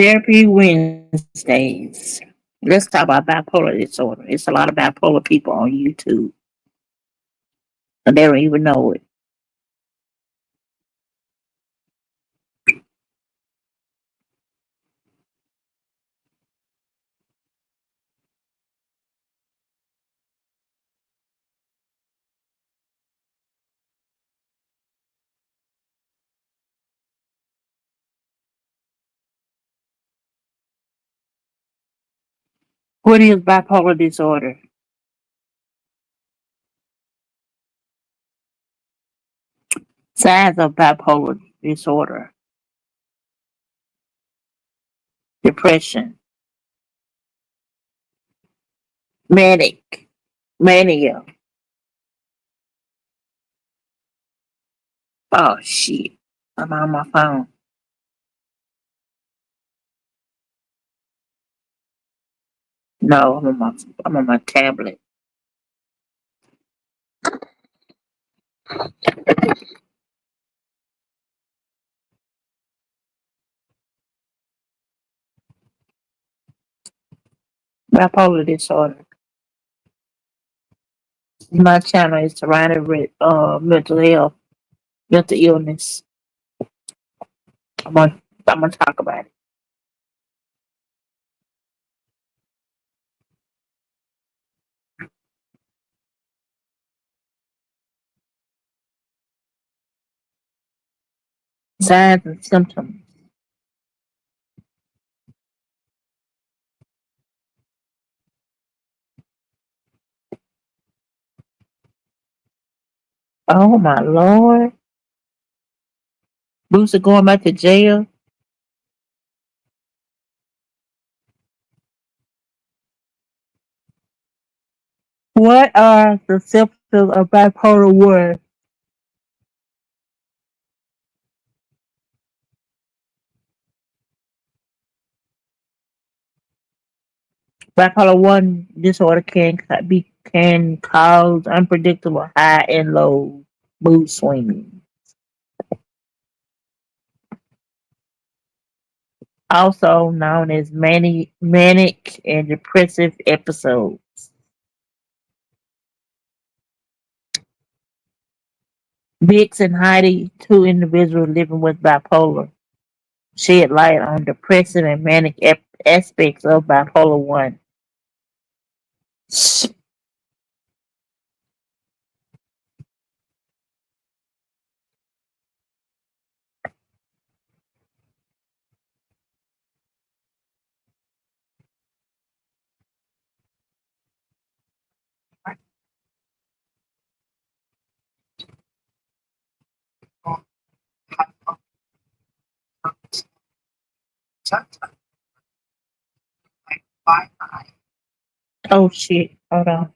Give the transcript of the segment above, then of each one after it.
Therapy Wednesdays. Let's talk about bipolar disorder. It's a lot of bipolar people on YouTube, and they don't even know it. What is bipolar disorder? Signs of bipolar disorder: depression, manic, mania. Oh shit! I'm on my phone. No, I'm on my tablet. Bipolar disorder. My channel is surrounded with mental health, mental illness. I'm gonna talk about it. Signs and symptoms. Oh my lord. Booster going back to jail. What are the symptoms of bipolar 1? Bipolar 1 disorder can cause unpredictable high and low mood swings. Also known as manic and depressive episodes. Vix and Heidi, two individuals living with bipolar, shed light on depressive and manic aspects of bipolar 1. Oh shit, hold on.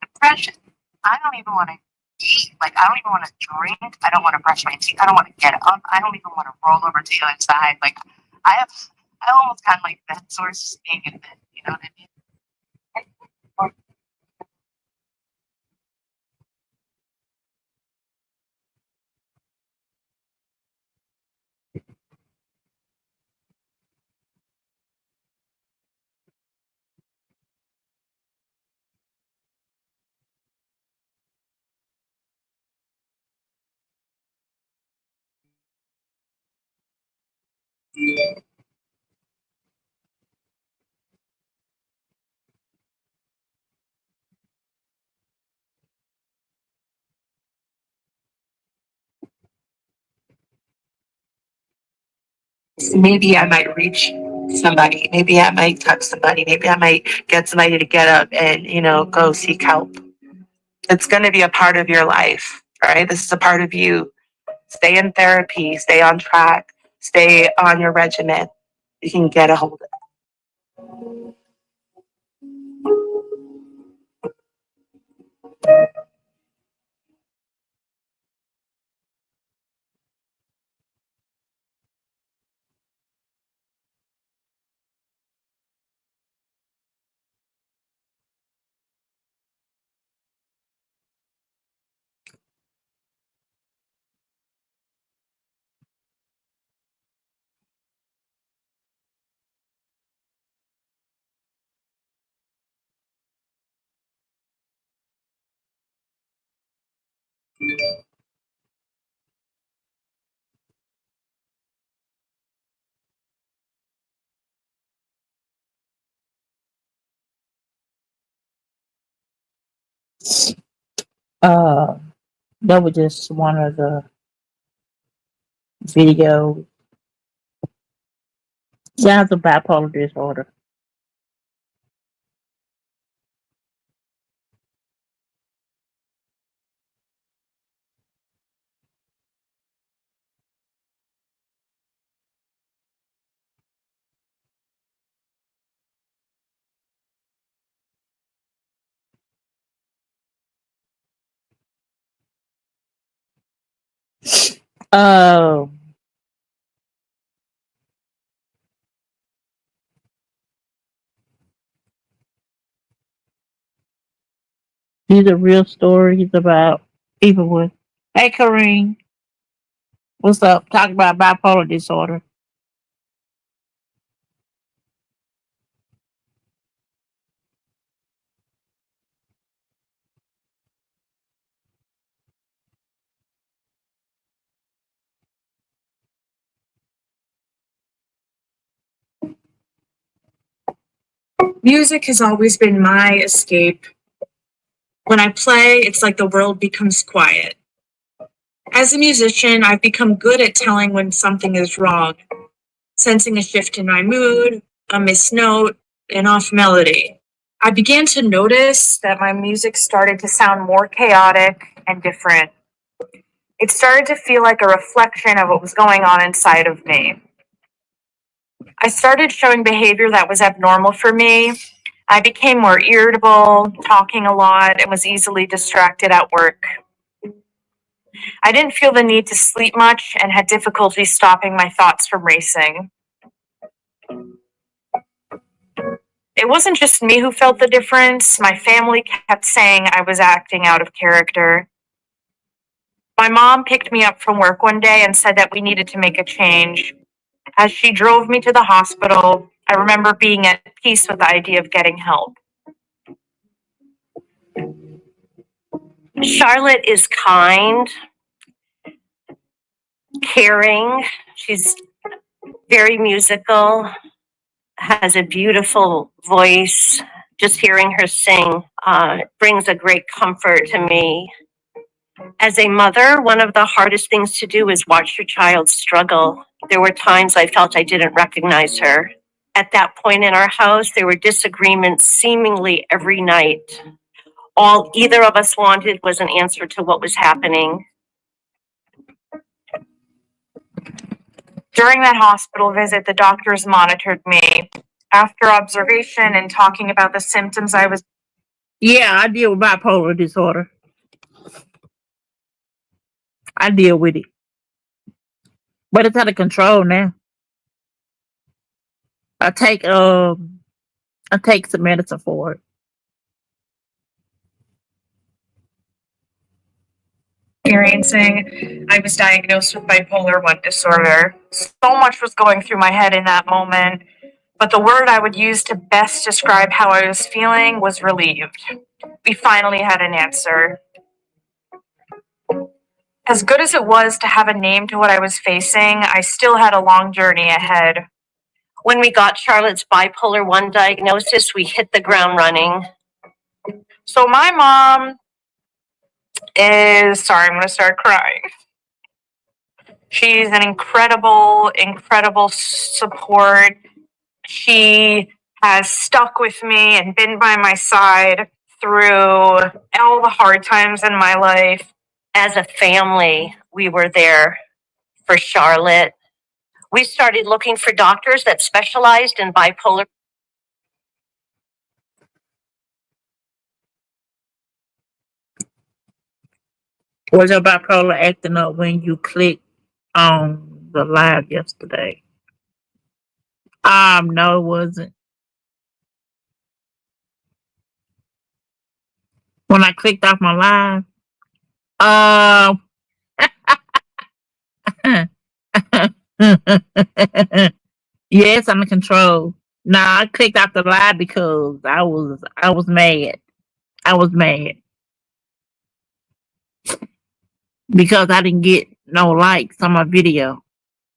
Depression. I don't even want to eat. Like, I don't even want to drink. I don't want to brush my teeth. I don't want to get up. I don't even want to roll over to the other side. Like, I have, I almost kind of like that source being in bed. You know what I mean? Maybe I might reach somebody. Maybe I might touch somebody. Maybe I might get somebody to get up and, go seek help. It's going to be a part of your life, right? This is a part of you. Stay in therapy, stay on track, stay on your regimen. You can get a hold of it. Uh, that was just one of the videos. Sounds of bipolar disorder. Uh, these are real stories about people with. Hey, Kareem, what's up? Talk about bipolar disorder. Music has always been my escape. When I play, it's like the world becomes quiet. As a musician, I've become good at telling when something is wrong, sensing a shift in my mood, a missed note, an off melody. I began to notice that my music started to sound more chaotic and different. It started to feel like a reflection of what was going on inside of me. I started showing behavior that was abnormal for me. I became more irritable, talking a lot, and was easily distracted at work. I didn't feel the need to sleep much and had difficulty stopping my thoughts from racing. It wasn't just me who felt the difference. My family kept saying I was acting out of character. My mom picked me up from work one day and said that we needed to make a change. As she drove me to the hospital, I remember being at peace with the idea of getting help. Charlotte is kind, caring. She's very musical, has a beautiful voice. Just hearing her sing brings a great comfort to me. As a mother, one of the hardest things to do is watch your child struggle. There were times I felt I didn't recognize her. At that point in our house, there were disagreements seemingly every night. All either of us wanted was an answer to what was happening. During that hospital visit, the doctors monitored me. After observation and talking about the symptoms I was. Yeah, I deal with bipolar disorder. I deal with it, but it's out of control now. I take I take some medicine for it. Experiencing, I was diagnosed with bipolar 1 disorder. So much was going through my head in that moment, but the word I would use to best describe how I was feeling was relieved. We finally had an answer. As good as it was to have a name to what I was facing, I still had a long journey ahead. When we got Charlotte's bipolar 1 diagnosis, we hit the ground running. So my mom is, sorry, I'm going to start crying. She's an incredible support. She has stuck with me and been by my side through all the hard times in my life. As a family, we were there for Charlotte. We started looking for doctors that specialized in bipolar. Was your bipolar acting up when you clicked on the live yesterday? No, it wasn't. When I clicked off my live, um, yes, under control. Nah, I clicked off the live because I was mad. I was mad because I didn't get no likes on my video,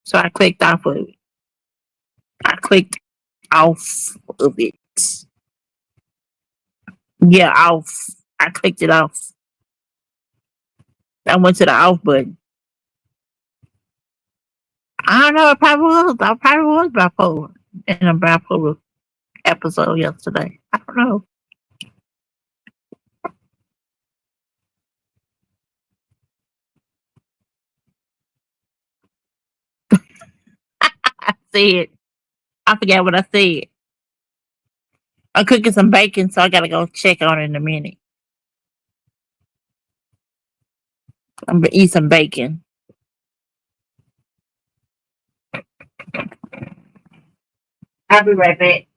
so I clicked off of it. I clicked off of it. Yeah, off. I clicked it off. I went to the off button. I don't know. It probably was. I probably was bipolar in a bipolar episode yesterday. I don't know. I said, I forgot what I said. I'm cooking some bacon, so I gotta go check on it in a minute. I'm gonna eat some bacon. I'll be right back.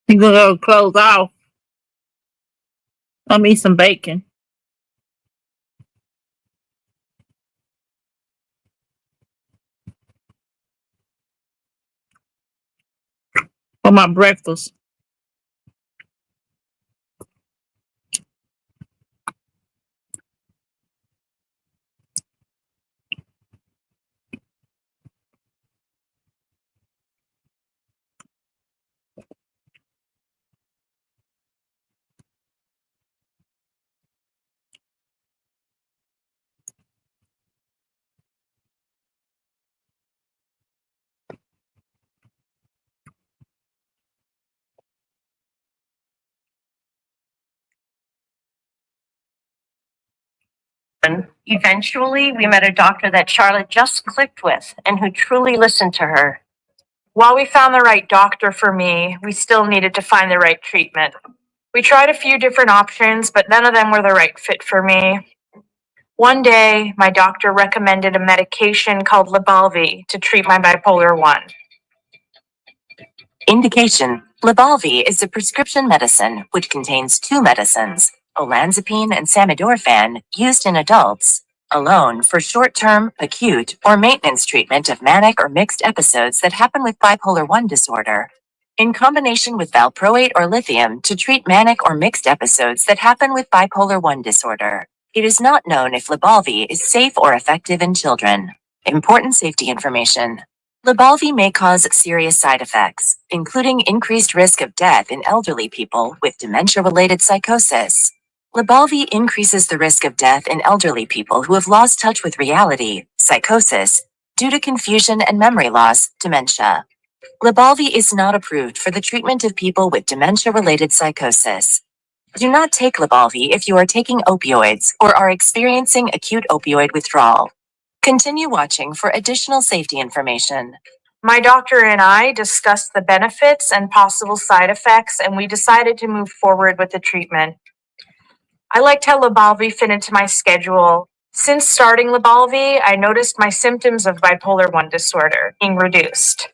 You gonna go close off? Let me eat some bacon for my breakfast. Eventually, we met a doctor that Charlotte just clicked with and who truly listened to her. While we found the right doctor for me, we still needed to find the right treatment. We tried a few different options, but none of them were the right fit for me. One day, my doctor recommended a medication called Lybalvi to treat my bipolar 1. Indication: Lybalvi is a prescription medicine which contains two medicines, olanzapine and samidorphan, used in adults alone for short-term, acute, or maintenance treatment of manic or mixed episodes that happen with bipolar 1 disorder, in combination with valproate or lithium to treat manic or mixed episodes that happen with bipolar 1 disorder. It is not known if Lybalvi is safe or effective in children. Important safety information. Lybalvi may cause serious side effects, including increased risk of death in elderly people with dementia-related psychosis. Lybalvi increases the risk of death in elderly people who have lost touch with reality, psychosis, due to confusion and memory loss, dementia. Lybalvi is not approved for the treatment of people with dementia-related psychosis. Do not take Lybalvi if you are taking opioids or are experiencing acute opioid withdrawal. Continue watching for additional safety information. My doctor and I discussed the benefits and possible side effects, and we decided to move forward with the treatment. I liked how Lybalvi fit into my schedule. Since starting Lybalvi, I noticed my symptoms of bipolar 1 disorder being reduced.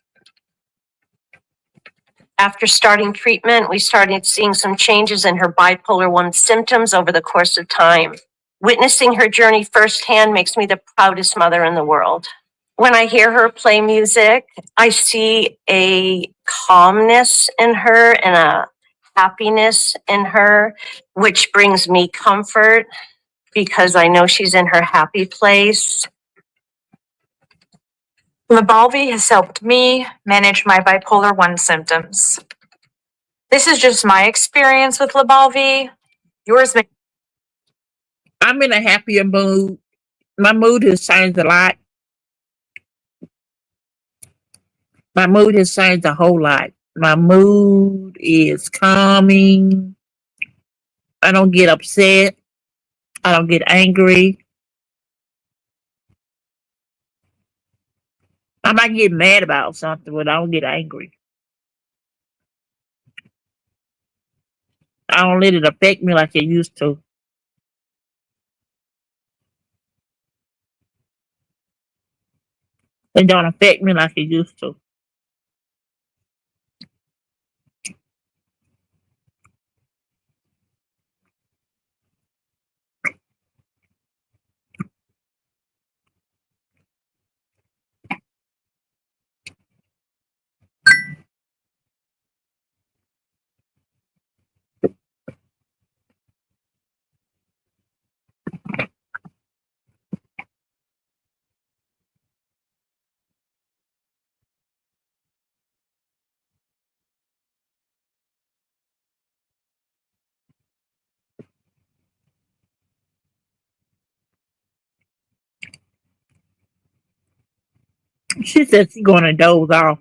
After starting treatment, we started seeing some changes in her bipolar 1 symptoms over the course of time. Witnessing her journey firsthand makes me the proudest mother in the world. When I hear her play music, I see a calmness in her and a happiness in her, which brings me comfort because I know she's in her happy place. Lybalvi has helped me manage my bipolar 1 symptoms. This is just my experience with Lybalvi. Yours may. I'm in a happier mood. My mood has changed a lot. My mood has changed a whole lot. My mood is calming. I don't get upset. I don't get angry. I might get mad about something, but I don't get angry. I don't let it affect me like it used to. It don't affect me like it used to. She said she's gonna doze off.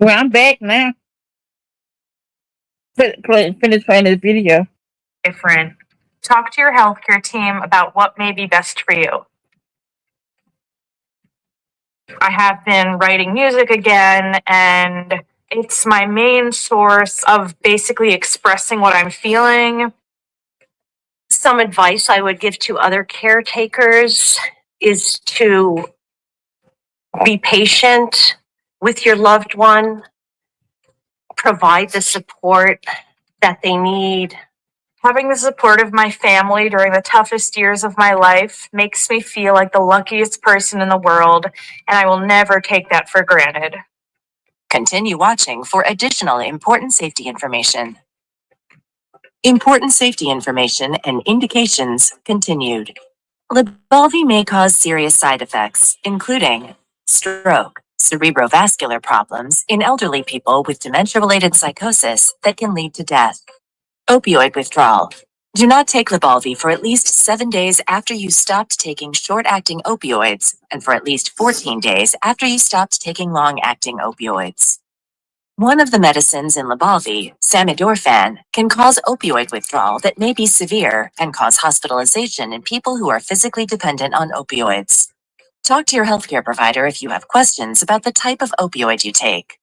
Well, I'm back now. Finish playing this video. Different. Talk to your healthcare team about what may be best for you. I have been writing music again, and it's my main source of basically expressing what I'm feeling. Some advice I would give to other caretakers is to be patient with your loved one, provide the support that they need. Having the support of my family during the toughest years of my life makes me feel like the luckiest person in the world, and I will never take that for granted. Continue watching for additional important safety information. Important safety information and indications continued. Lybalvi may cause serious side effects, including stroke, cerebrovascular problems in elderly people with dementia-related psychosis that can lead to death, opioid withdrawal, Do not take Lybalvi for at least 7 days after you stopped taking short-acting opioids and for at least 14 days after you stopped taking long-acting opioids. One of the medicines in Lybalvi, samidorphan, can cause opioid withdrawal that may be severe and cause hospitalization in people who are physically dependent on opioids. Talk to your healthcare provider if you have questions about the type of opioid you take.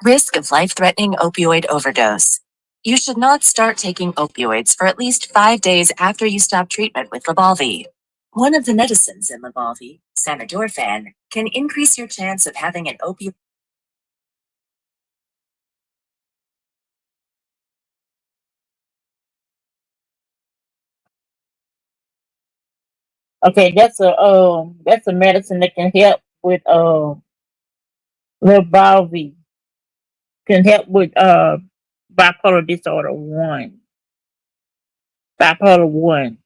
Risk of life-threatening opioid overdose. You should not start taking opioids for at least 5 days after you stop treatment with Lybalvi. One of the medicines in Lybalvi, samidorphan, can increase your chance of having an opioid. Okay, that's a medicine that can help with Lybalvi, can help with bipolar disorder one. Bipolar one.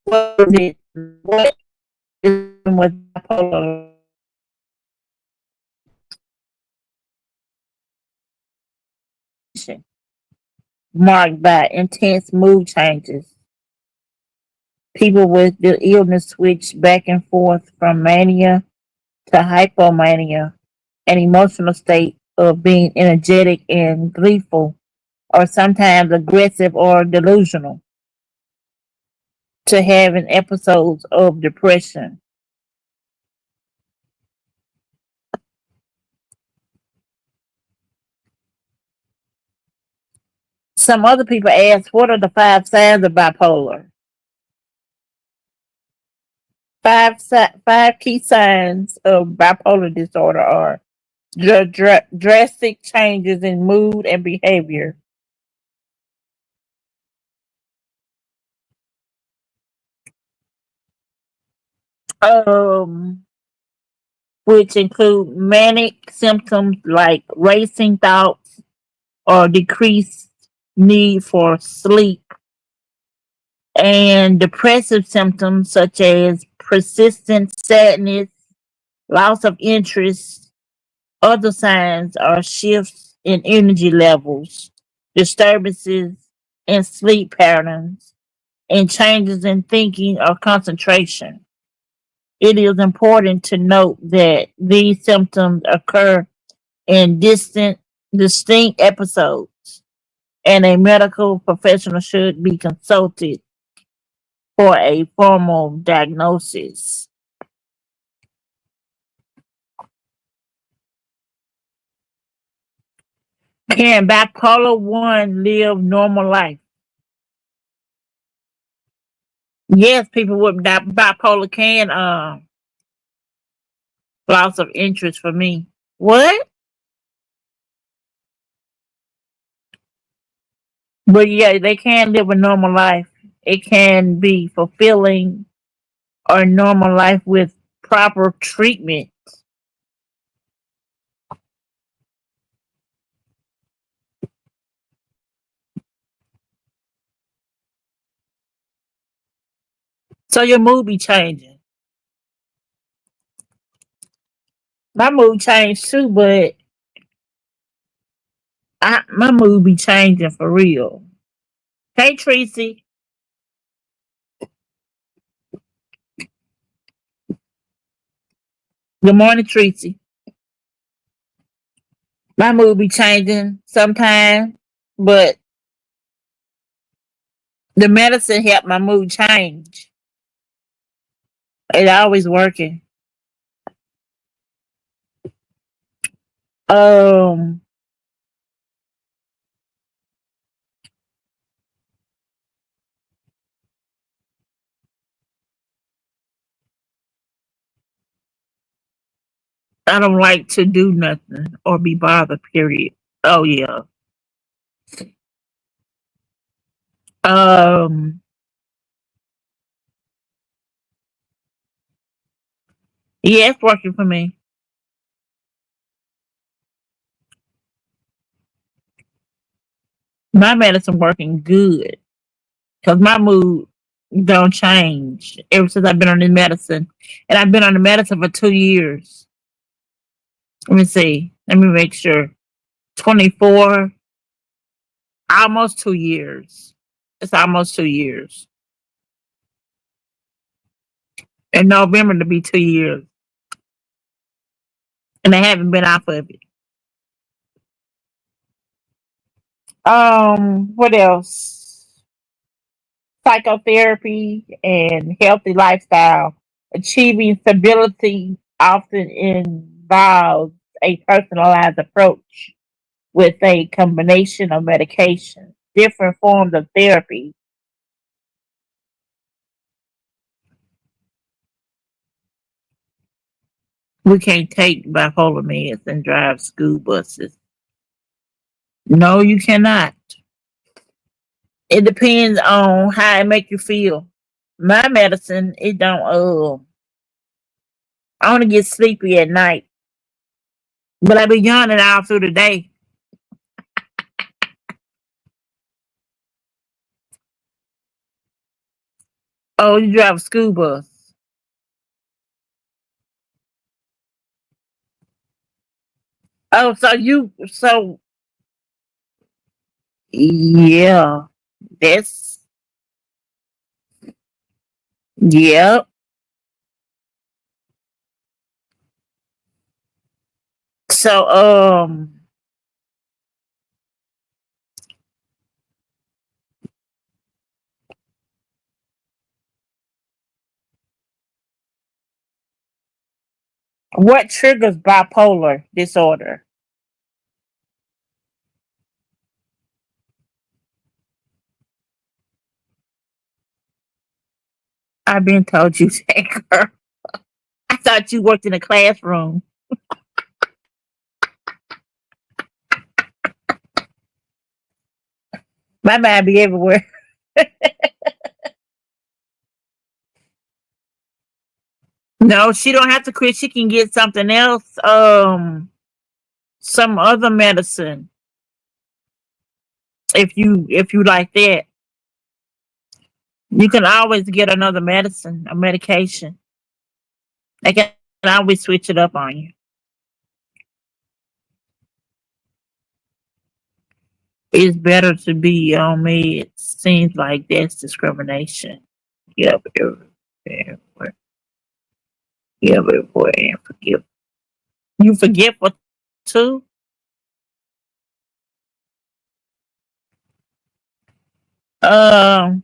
What is it? What is with bipolar? Marked by intense mood changes. People with the illness switch back and forth from mania to hypomania, an emotional state of being energetic and gleeful, or sometimes aggressive or delusional, to having episodes of depression. Some other people ask, what are the 5 signs of bipolar? Five key signs of bipolar disorder are drastic changes in mood and behavior, um, which include manic symptoms like racing thoughts or decreased need for sleep, and depressive symptoms such as persistent sadness, loss of interest. Other signs are shifts in energy levels, disturbances in sleep patterns, and changes in thinking or concentration. It is important to note that these symptoms occur in distinct episodes, and a medical professional should be consulted for a formal diagnosis. Can bipolar 1 live normal life? Yes, people with bipolar can loss of interest for me. What? But yeah, they can live a normal life. It can be fulfilling or normal life with proper treatment. So your mood be changing. My mood changed too, but my mood be changing for real. Hey Tracy. Good morning, Tracy. My mood be changing sometimes, but the medicine helped my mood change. It always working. Um, I don't like to do nothing or be bothered. Period. Oh yeah. Um, yeah, it's working for me. My medicine working good because my mood don't change ever since I've been on this medicine, and I've been on the medicine for 2 years. Let me see. Let me make sure. 24, almost 2 years. It's almost 2 years. In November to be 2 years, and I haven't been off of it. What else? Psychotherapy and healthy lifestyle. Achieving stability often involves a personalized approach with a combination of medication, different forms of therapy. We can't take bipolar meds and drive school buses. No, you cannot. It depends on how it make you feel. My medicine, it don't. I want to get sleepy at night, but I be yawning all through the day. Oh, you drive a school bus. Oh, so yeah, that's yep. So what triggers bipolar disorder? I've been told you that, girl. I thought you worked in a classroom. My mind be everywhere. No, she don't have to quit. She can get something else. Some other medicine if you like that. You can always get another medicine, a medication. They can always switch it up on you. It's better to be on meds. Seems like that's discrimination. Yep, everywhere. Yep, everywhere. And forgive. You forgetful too? Um,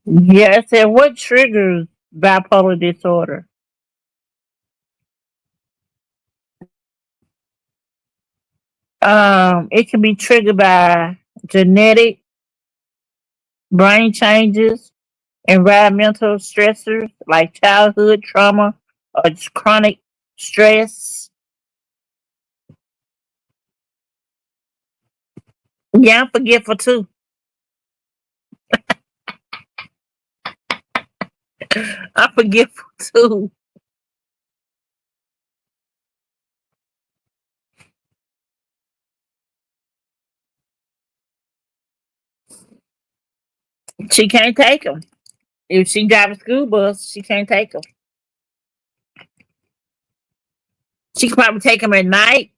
yeah, I said what triggers bipolar disorder? It can be triggered by genetic brain changes, environmental stressors like childhood trauma or just chronic stress. Yeah, I'm forgetful too. I'm forgetful too. She can't take them. If she drive a school bus, she can't take them. She can probably take them at night,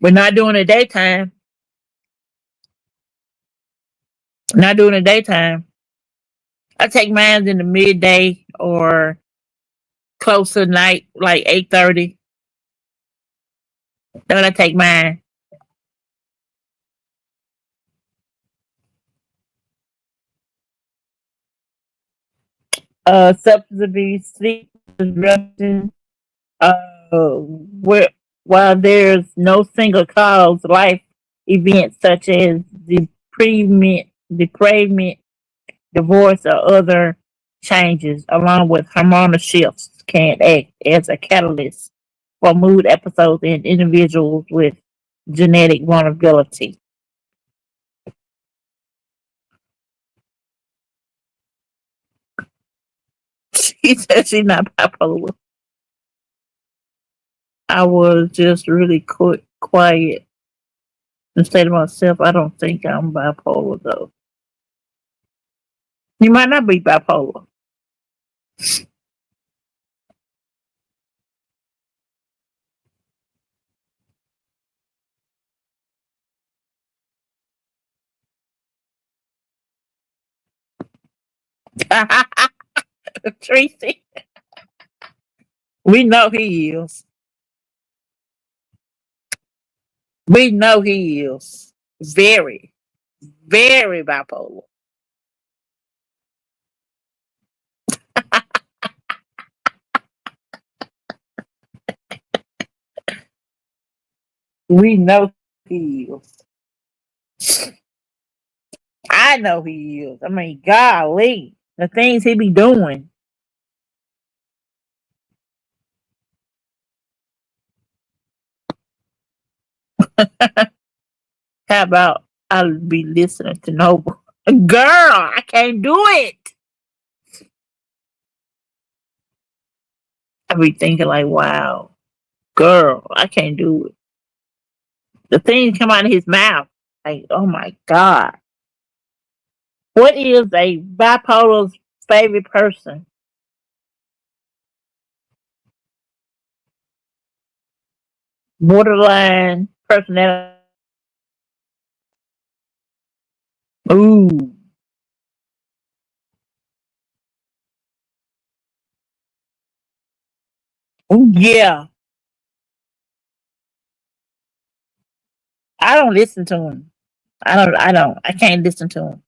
but not during the daytime. Not during the daytime. I take mine in the midday or close to night, like 8:30. Then I take mine. Substance abuse, sleep disruption. Where while there's no single cause, life events such as depravement, divorce, or other changes, along with hormonal shifts, can act as a catalyst for mood episodes in individuals with genetic vulnerability. He said she's not bipolar. I was just really quiet and say to myself, I don't think I'm bipolar though. You might not be bipolar. Tracy, we know he is. We know he is. Very, very bipolar. We know he is. I know he is. I mean, golly, the things he be doing. How about I'll be listening to Noble? Girl, I can't do it. I be thinking like, wow, girl, I can't do it. The things come out of his mouth. Like, oh my God. What is a bipolar's favorite person? Borderline personality. Ooh. Ooh, yeah. I don't listen to him. I don't. I can't listen to him.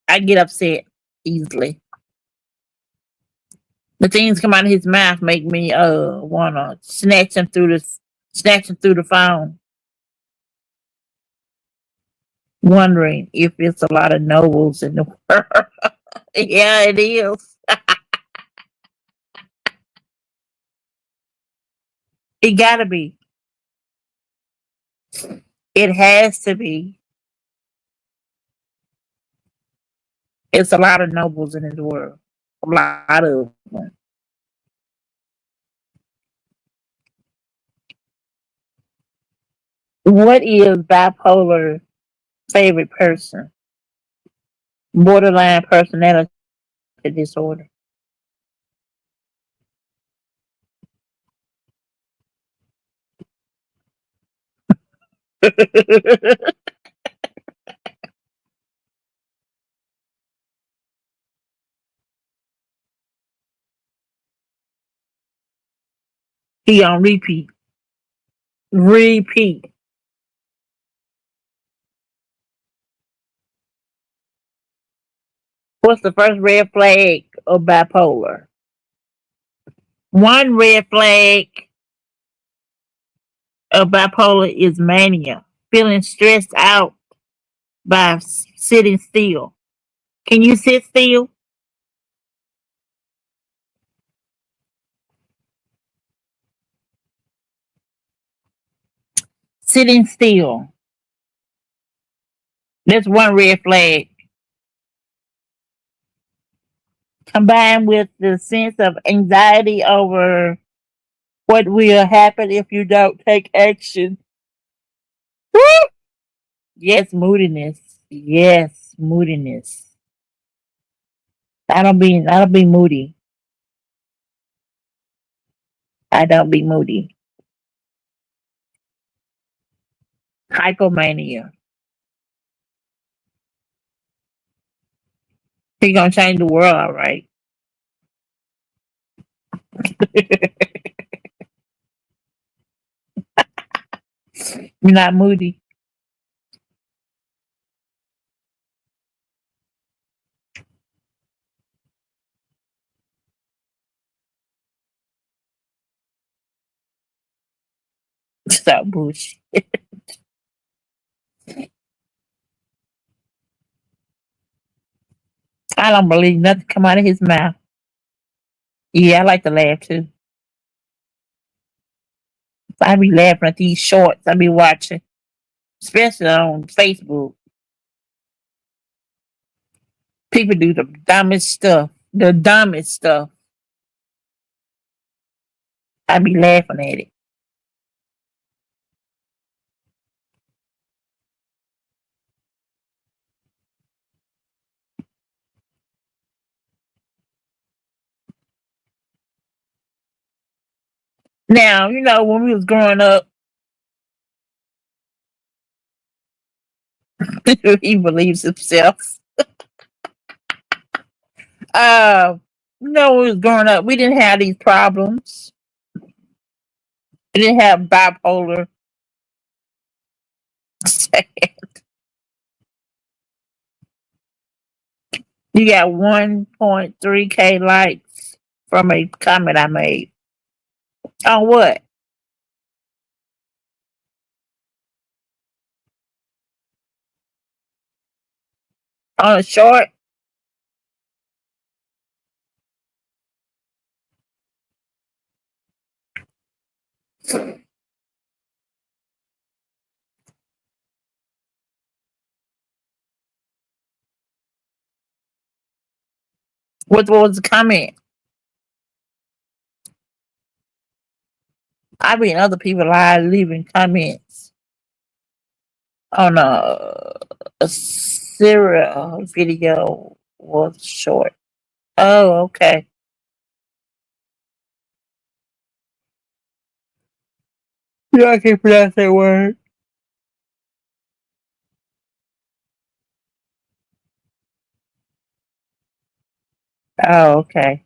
I get upset easily. The things come out of his mouth make me wanna snatch him through the phone, wondering if it's a lot of nobles in the world. Yeah, it is. It gotta be. It has to be. It's a lot of nobles in this world. A lot of them. What is bipolar favorite person? Borderline personality disorder. He on repeat. Repeat. What's the first red flag of bipolar? One red flag of bipolar is mania, feeling stressed out by sitting still. Can you sit still? Sitting still. That's one red flag. Combined with the sense of anxiety over what will happen if you don't take action. Woo! Yes, moodiness. Yes, moodiness. I don't be moody. I don't be moody. Hypomania. He gonna change the world, all right. You're not moody. Stop bullshit. I don't believe nothing come out of his mouth. Yeah, I like to laugh too. I be laughing at these shorts I be watching, especially on Facebook. People do the dumbest stuff. The dumbest stuff. I be laughing at it. Now, when we was growing up, he believes himself. Uh, when we was growing up, we didn't have these problems. We didn't have bipolar. You got 1.3K likes from a comment I made. On what? On a short? What was the comment? I mean, other people are leaving comments on a serial video was short. Oh, okay. Yeah, I can't pronounce that word. Oh, okay.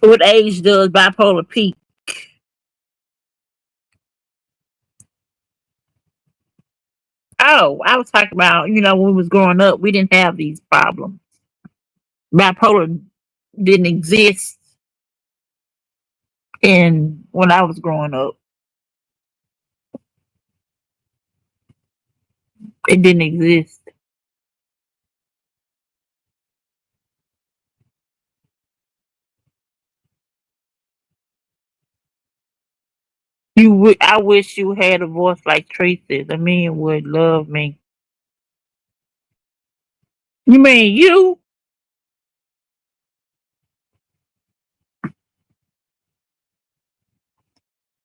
What age does bipolar peak? Oh, I was talking about, when we was growing up, we didn't have these problems. Bipolar didn't exist in when I was growing up. It didn't exist. I wish you had a voice like Tracy. The men would love me. You mean you?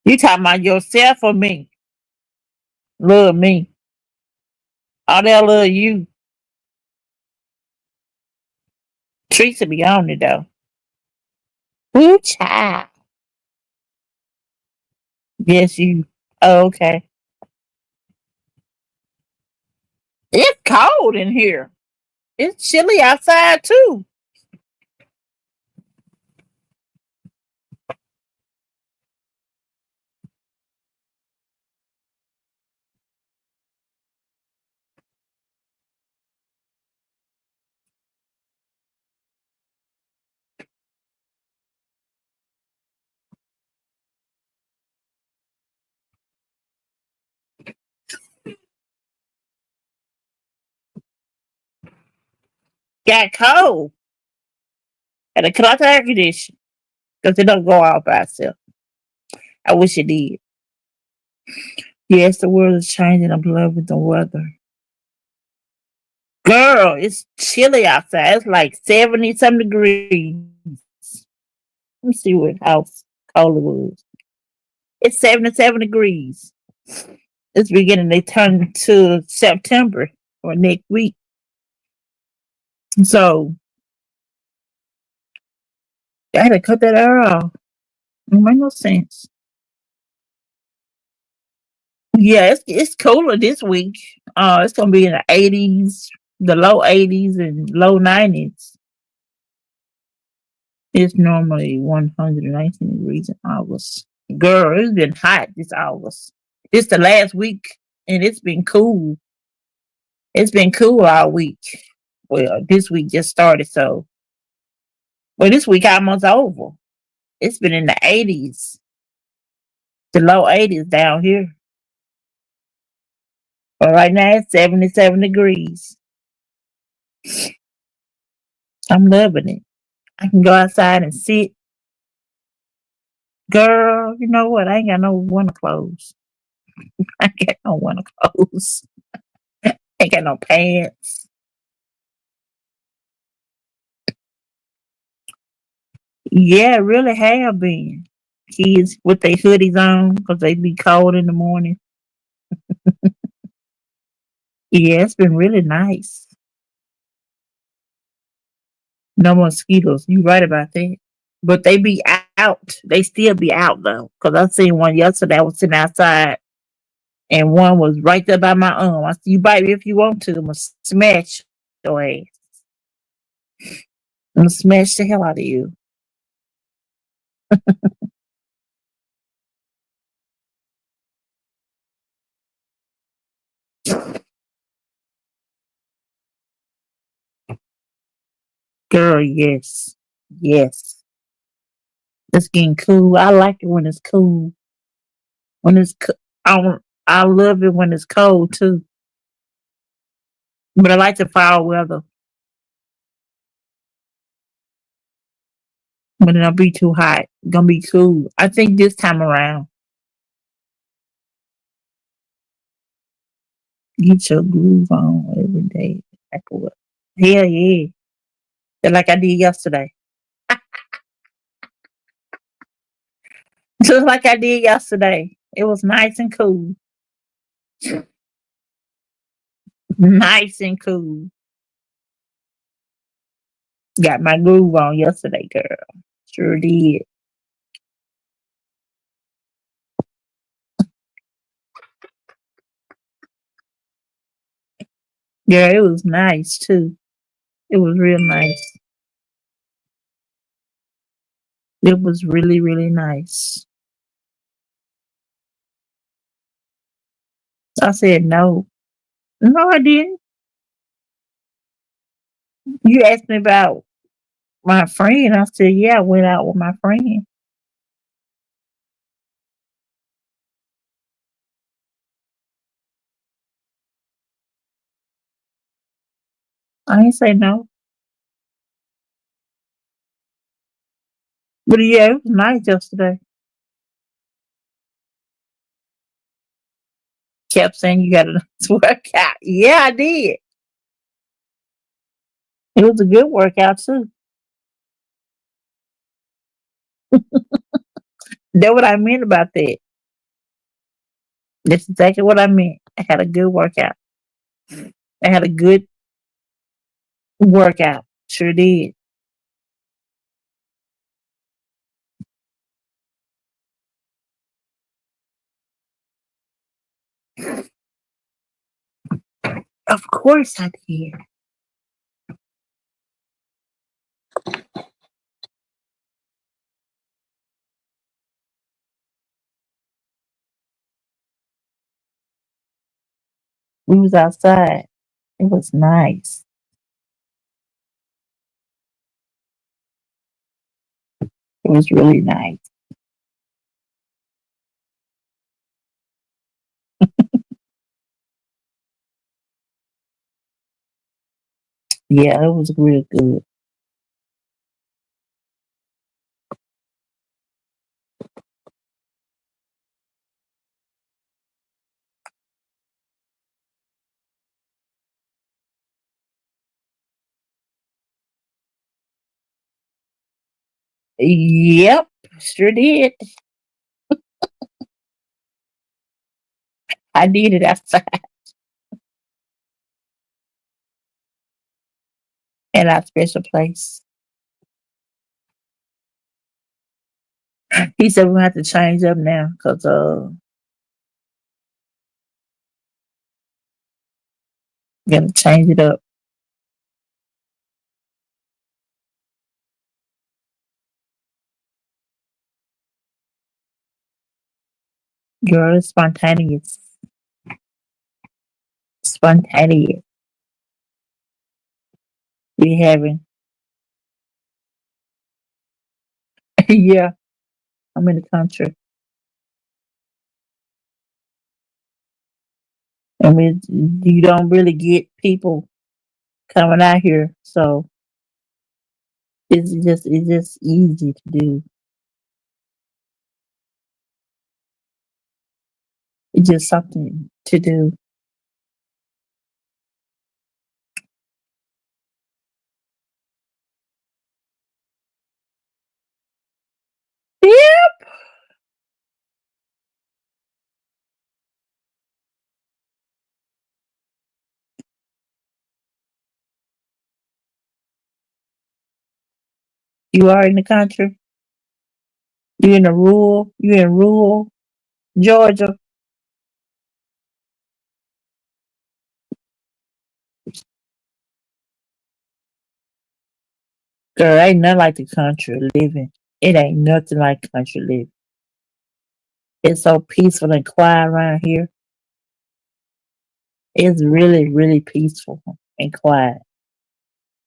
You talking about yourself or me? Love me. Oh, they love you. Teresa be on it though. Ooh, child. Yes, you. Oh, okay. It's cold in here. It's chilly outside too. Got cold. Had to cut off the air conditioner because it don't go out by itself. I wish it did. Yes, the world is changing. I'm loving the weather. Girl, it's chilly outside. It's like 70 some degrees. Let me see how cold it was. It's 77 degrees. It's beginning to turn to September or next week. So I had to cut that air off. It make no sense. Yeah, it's cooler this week. It's gonna be in the 80s, the low 80s and low 90s. It's normally 119 degrees in August. Girl, it's been hot this August. It's the last week and it's been cool. It's been cool all week. Well, this week just started, so this week almost over. It's been in the 80s, the low 80s down here. But right now it's 77 degrees. I'm loving it. I can go outside and sit. Girl, you know what? I ain't got no winter clothes. I ain't got no winter clothes. Ain't got no pants. Yeah, it really have been. Kids with their hoodies on because they be cold in the morning. Yeah, it's been really nice. No mosquitoes. You right about that. But they be out. They still be out though. Cause I seen one yesterday. I was sitting outside and one was right there by my arm. I said, "You bite me if you want to. I'm gonna smash your ass. I'm gonna smash the hell out of you." Girl, yes. Yes. It's getting cool. I like it when it's cool. When it's I love it when it's cold too. But I like the fall weather. But it don't be too hot. It's gonna be cool. I think this time around. Get your groove on every day. Like what? Hell yeah. Just like I did yesterday. Just like I did yesterday. It was nice and cool. Nice and cool. Got my groove on yesterday, girl. Sure did. Yeah, it was nice too. It was real nice. It was really, really nice. I said no. No, I didn't. You asked me about my friend. I said, yeah, I went out with my friend. I ain't say no. But yeah, it was nice yesterday. Kept saying you got to work out. Yeah, I did. It was a good workout too. That's what I meant about that. That's exactly what I meant. I had a good workout. I had a good workout. Sure did. Of course I did. We was outside. It was nice. It was really nice. Yeah, it was real good. Yep, sure did. I did it outside at our special place. He said we're gonna have to change up now because we gotta change it up. Girl, it's spontaneous. Spontaneous. We having yeah, I'm in the country. I mean, you don't really get people coming out here, so It's just easy to do. It's just something to do. Yep. You are in the country. You in rural Georgia. Girl, ain't nothing like the country living. It ain't nothing like country living. It's so peaceful and quiet around here. It's really, really peaceful and quiet.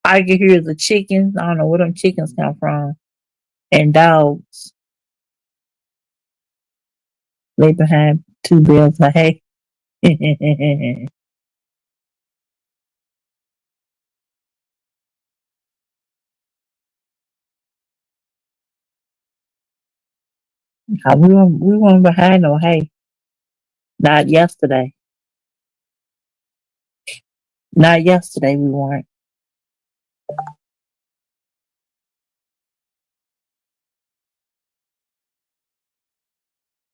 All you can hear is the chickens. I don't know where them chickens come from. And dogs. Lay behind two bales of hay. We weren't behind no hay. Not yesterday. Not yesterday we weren't.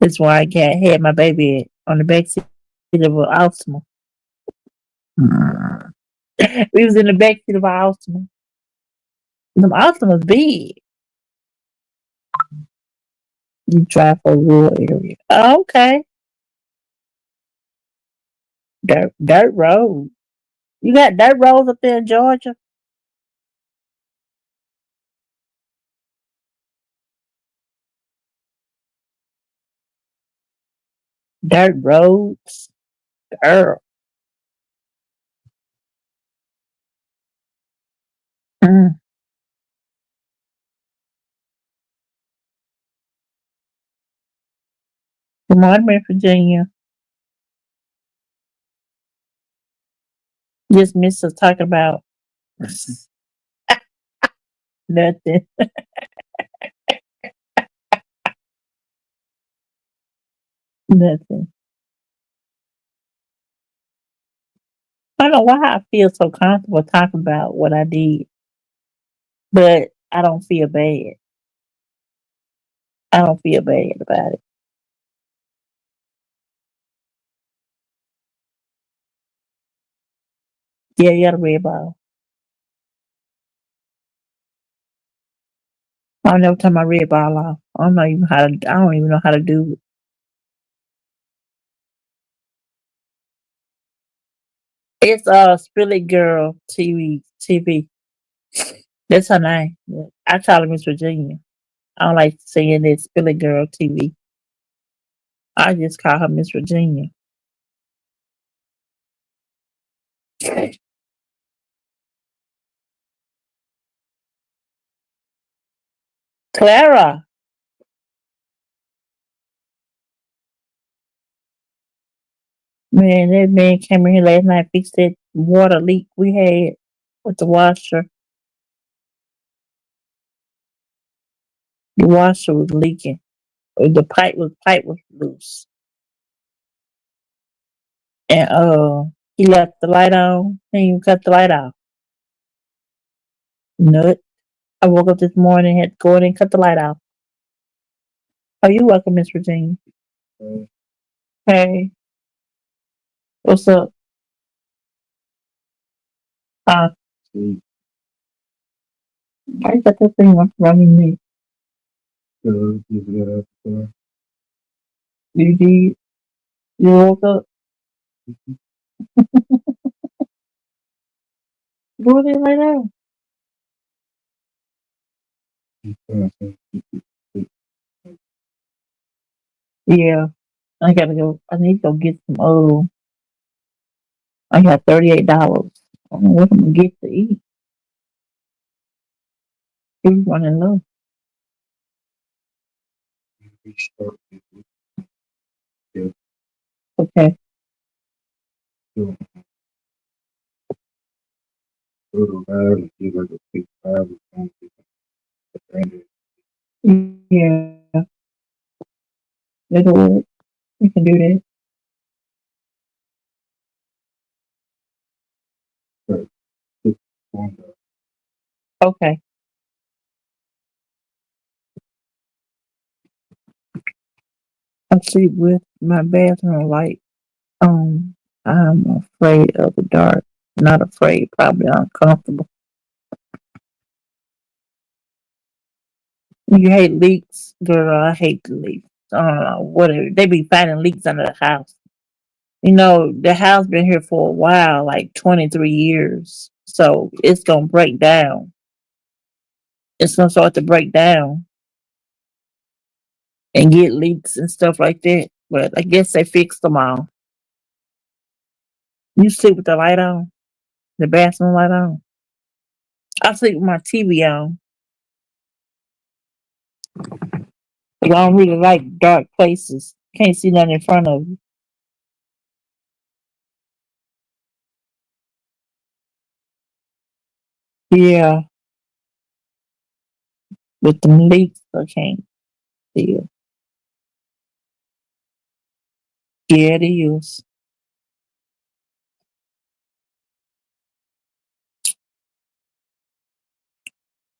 That's why I can't have my baby on the back seat of an Altima. We was in the back seat of our Altima. Them Altima's big. You drive for a rural area. Oh, okay. Dirt road. You got dirt roads up there in Georgia? Dirt roads? Girl. Mm. Good morning, Virginia. Just missed us talking about nothing. Nothing. I don't know why I feel so comfortable talking about what I did, but I don't feel bad. I don't feel bad about it. Yeah, you got a red ball. I'll never turn my red ball off. I don't even know how to do it. It's Spilly Girl TV. That's her name. Yeah. I call her Miss Virginia. I don't like saying it Spilly Girl TV. I just call her Miss Virginia. Clara. Man, that man came in here last night, fixed that water leak we had with the washer. The washer was leaking. The pipe was loose. And he left the light on. He even cut the light off. Nut. I woke up this morning, had to go in and cut the light off. Oh, you welcome, Miss Virginia. Hey, what's up? Uh, why you got that thing running me? You did? You woke up? Go in there right now. Yeah, I gotta go. I need to go get some. I got $38. I don't know what I'm gonna get to eat. Who's running low? Okay. Yeah, that'll work. We can do that. Okay. I sleep with my bathroom light on. I'm afraid of the dark. Not afraid, probably uncomfortable. You hate leaks, girl. I hate the leaks. I don't know. Whatever. They be finding leaks under the house. You know, the house been here for a while, like 23 years. So it's gonna break down. It's gonna start to break down and get leaks and stuff like that. But I guess they fixed them all. You sleep with the light on, the bathroom light on. I sleep with my TV on. I don't really like dark places. Can't see nothing in front of you. Yeah, with them leaks, I can't see it. Yeah, it is.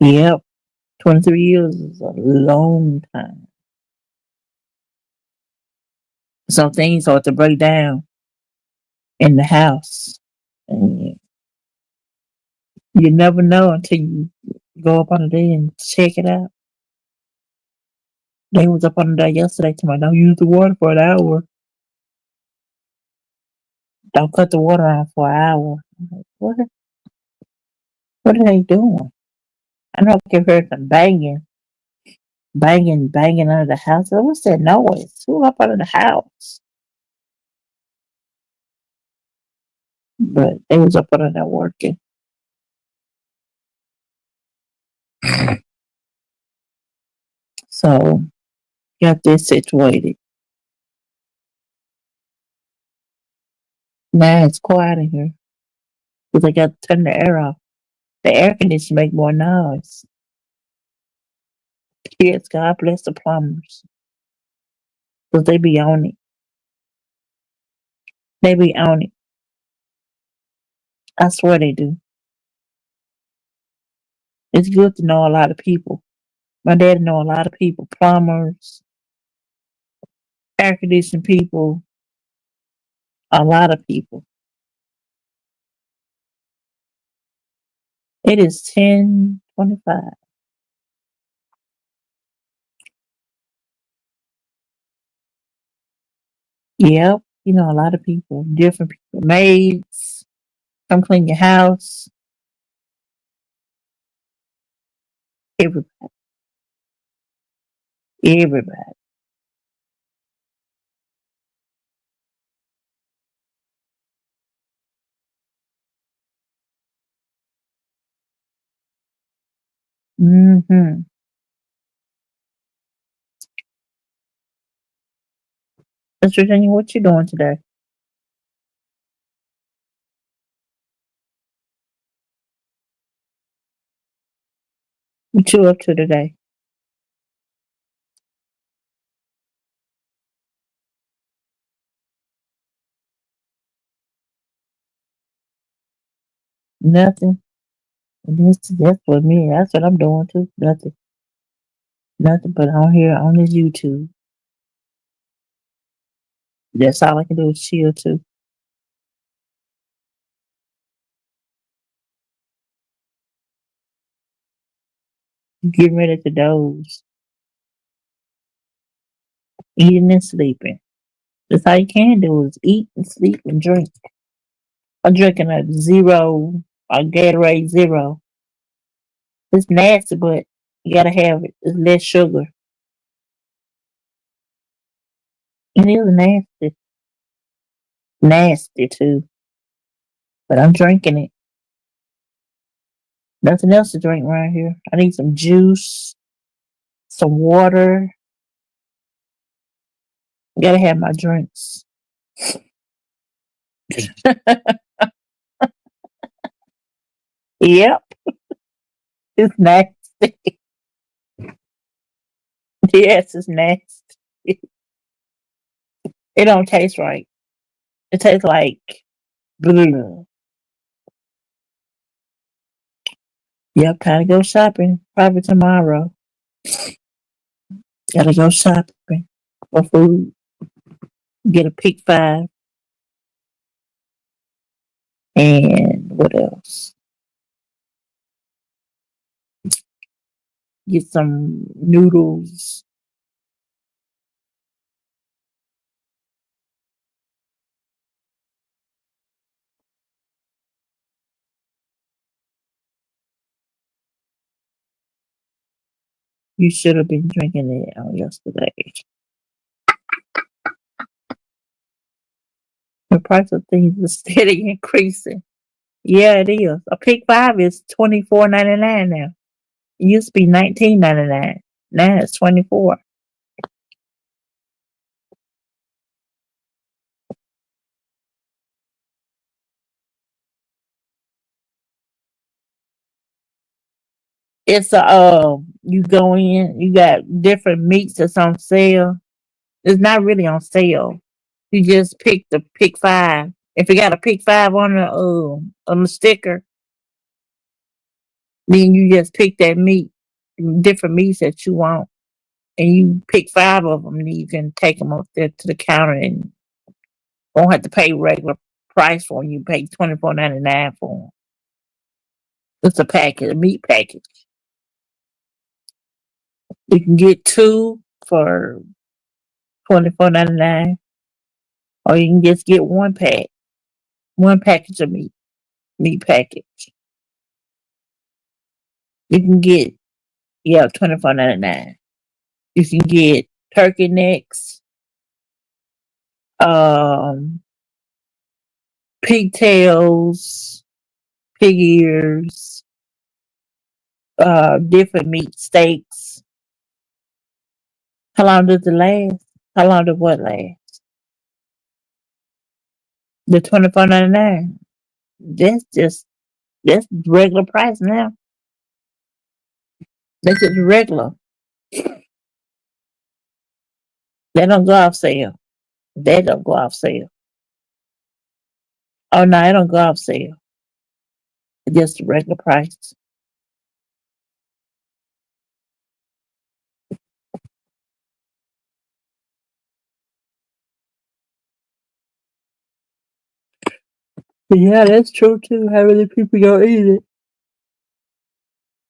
Yep, 23 years is a long time. Some things start to break down in the house. And you never know until you go up under there and check it out. They was up under there yesterday to my don't use the water for an hour. Don't cut the water on for an hour. I'm like, what are they doing? I know I can hear some banging under the house. What's that noise? Who up under the house? But they was up under there working. So got this situated. Now it's quiet in here because I got to turn the air off. The air conditioner make more noise. Yes, God bless the plumbers because they be on it. They be on it. I swear they do. It's good to know a lot of people. My dad know a lot of people, plumbers, air conditioning people, a lot of people. It is 10:25. Yep, you know a lot of people, different people, maids, come clean your house, everybody, everybody. Mm-hmm. Miss Virginia, what you doing today? What you up to today? Nothing. That's what me. That's what I'm doing too. Nothing. Nothing but on here on this YouTube. That's all I can do is chill too. Getting ready to doze, eating and sleeping. That's all you can do is eat and sleep and drink. I'm drinking a zero, a Gatorade Zero. It's nasty, but you gotta have it. It's less sugar. It is nasty, nasty too. But I'm drinking it. Nothing else to drink around here. I need some juice, some water. Gotta have my drinks. Yep, it's nasty. Yes, it's nasty. It don't taste right. It tastes like bleh. Yep, time to go shopping. Probably tomorrow. Gotta go shopping for food. Get a pick five and what else? Get some noodles. You should have been drinking it on yesterday. The price of things is steady increasing. Yeah, it is. A pick five is $24.99 now. It used to be $19.99. Now it's 24. It's a you go in, you got different meats that's on sale. It's not really on sale. You just pick the pick five. If you got a pick five on the sticker, then you just pick that meat, different meats that you want, and you pick five of them, and you can take them up there to the counter and won't have to pay regular price for them. You pay $24.99 for them. It's a package, a meat package. You can get two for $24.99, or you can just get one package of meat package. You can get $24.99. You can get turkey necks, um, pigtails, pig ears, different meat steaks. How long does it last? How long does what last? The $24.99. That's regular price now. That's just regular. They don't go off sale. They don't go off sale. Oh no, it don't go off sale. It's just the regular price. Yeah, that's true too. How many people gonna eat it?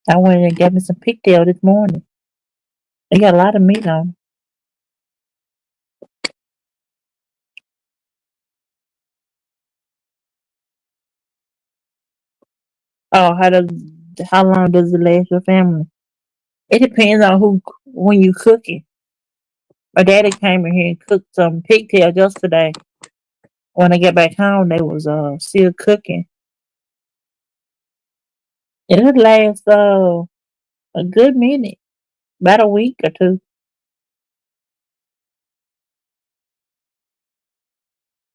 I went and got me some pigtail this morning. They got a lot of meat on 'em. Oh, how long does it last your family? It depends on when you cook it. My daddy came in here and cooked some pigtail yesterday. When I get back home, they was still cooking. It would last a good minute, about a week or two.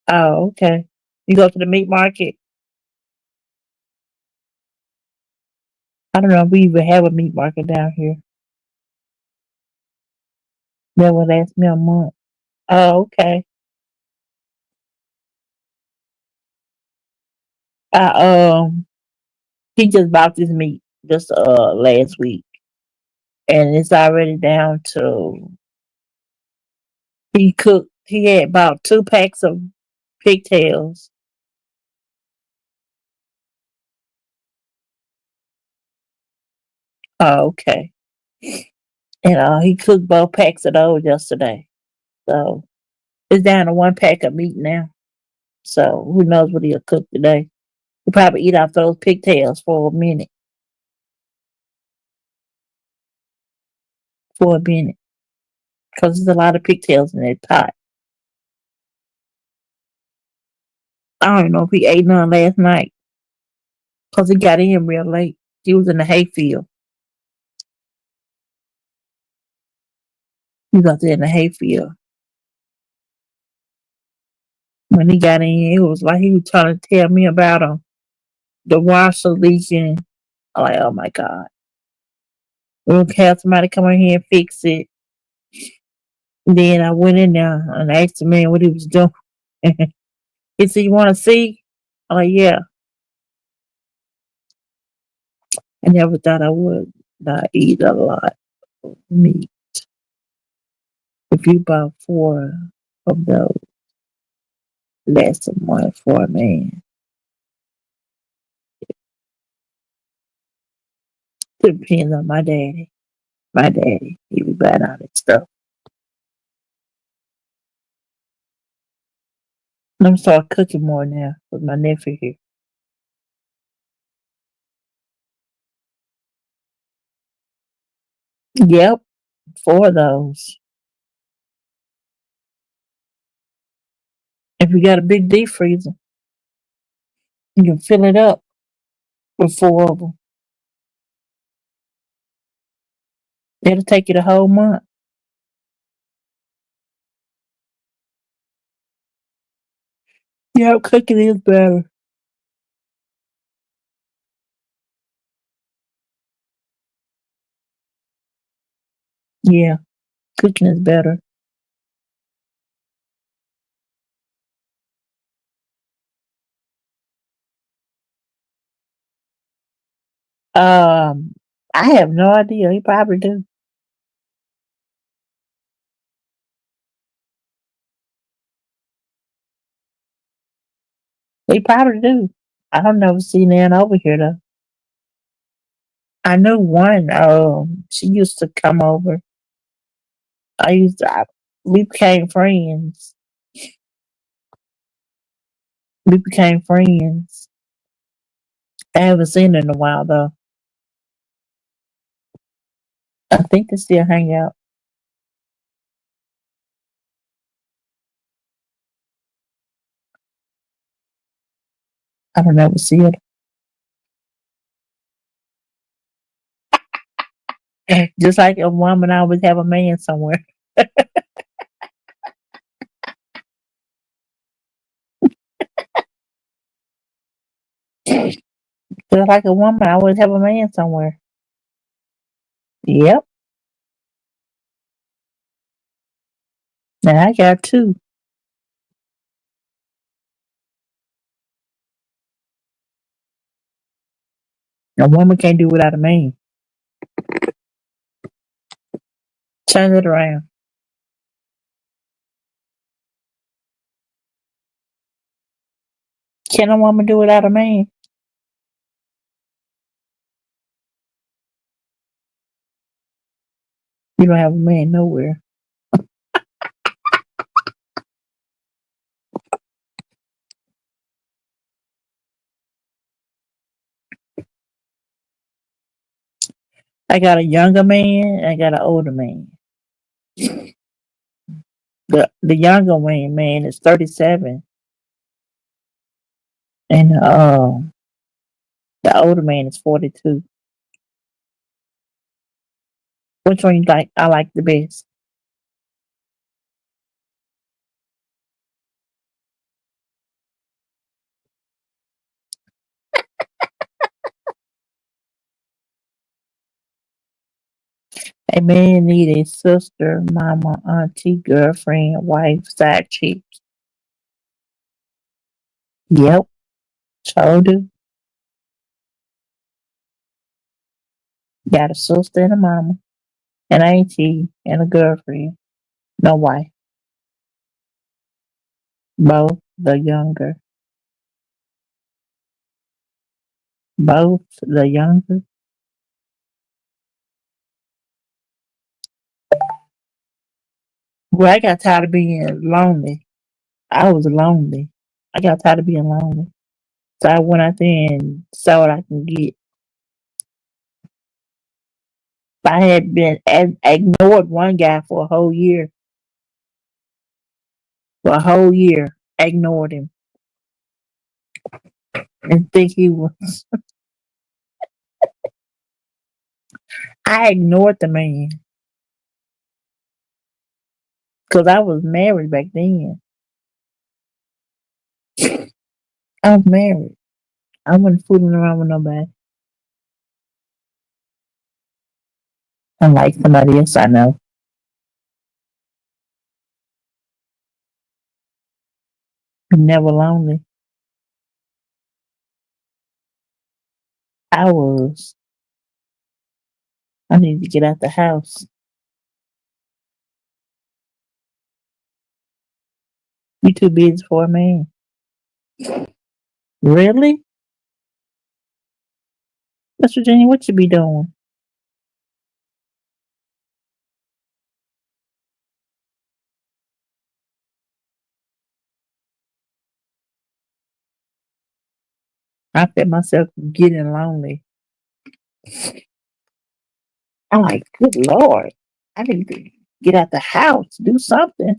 Oh, okay. You go to the meat market. I don't know if we even have a meat market down here. That would last me a month. Oh, okay. I he just bought this meat just last week, and it's already down to he cooked. He had about 2 packs of pigtails. Oh, okay. And he cooked both packs of those yesterday. So it's down to 1 pack of meat now. So who knows what he'll cook today? He'll probably eat off those pigtails for a minute. For a minute. Because there's a lot of pigtails in that pot. I don't know if he ate none last night. Because he got in real late. He was in the hayfield. He was out there in the hayfield. When he got in, it was like he was trying to tell me about the washer leaking. I'm like, oh my God. We'll have somebody come in here and fix it. Then I went in there and asked the man what he was doing. He said, "You want to see?" I'm like, "Yeah." I never thought I would. I eat a lot of meat. If you buy 4 of those, less than one for a man. Depends on my daddy. My daddy, he be buying all that stuff. I'm gonna start cooking more now with my nephew here. Yep, 4 of those. If you got a big deep freezer, you can fill it up with 4 of them. It'll take you the whole month. Yep, cooking is better. Yeah, cooking is better. Um, I have no idea. He probably do. He probably do. I don't never see Nan over here though. I knew one. She used to come over. We became friends. We became friends. I haven't seen her in a while though. I think they still hang out. I don't ever see her. Just like a woman always have a man somewhere. Just like a woman always have a man somewhere. Yep. And I got 2. A woman can't do without a man. Turn it around. Can a woman do without a man? You don't have a man nowhere. I got a younger man. I got an older man. The younger man is 37, and the older man is 42. Which one you like? I like the best. A man need a sister, mama, auntie, girlfriend, wife, side chick. Yep, sure do. Got a sister and a mama, an auntie, and a girlfriend. No wife. Both the younger. Both the younger. Well, I got tired of being lonely. I was lonely. I got tired of being lonely. So I went out there and saw what I can get. I had been ignored one guy for a whole year. For a whole year, ignored him and think he was. I ignored the man because I was married back then. I was married. I wasn't fooling around with nobody. Unlike somebody else I know. I'm never lonely. I was. I need to get out the house. You too busy for a man. Really? Miss Virginia, what you be doing? I feel myself getting lonely. I'm like, good Lord. I need to get out the house, do something.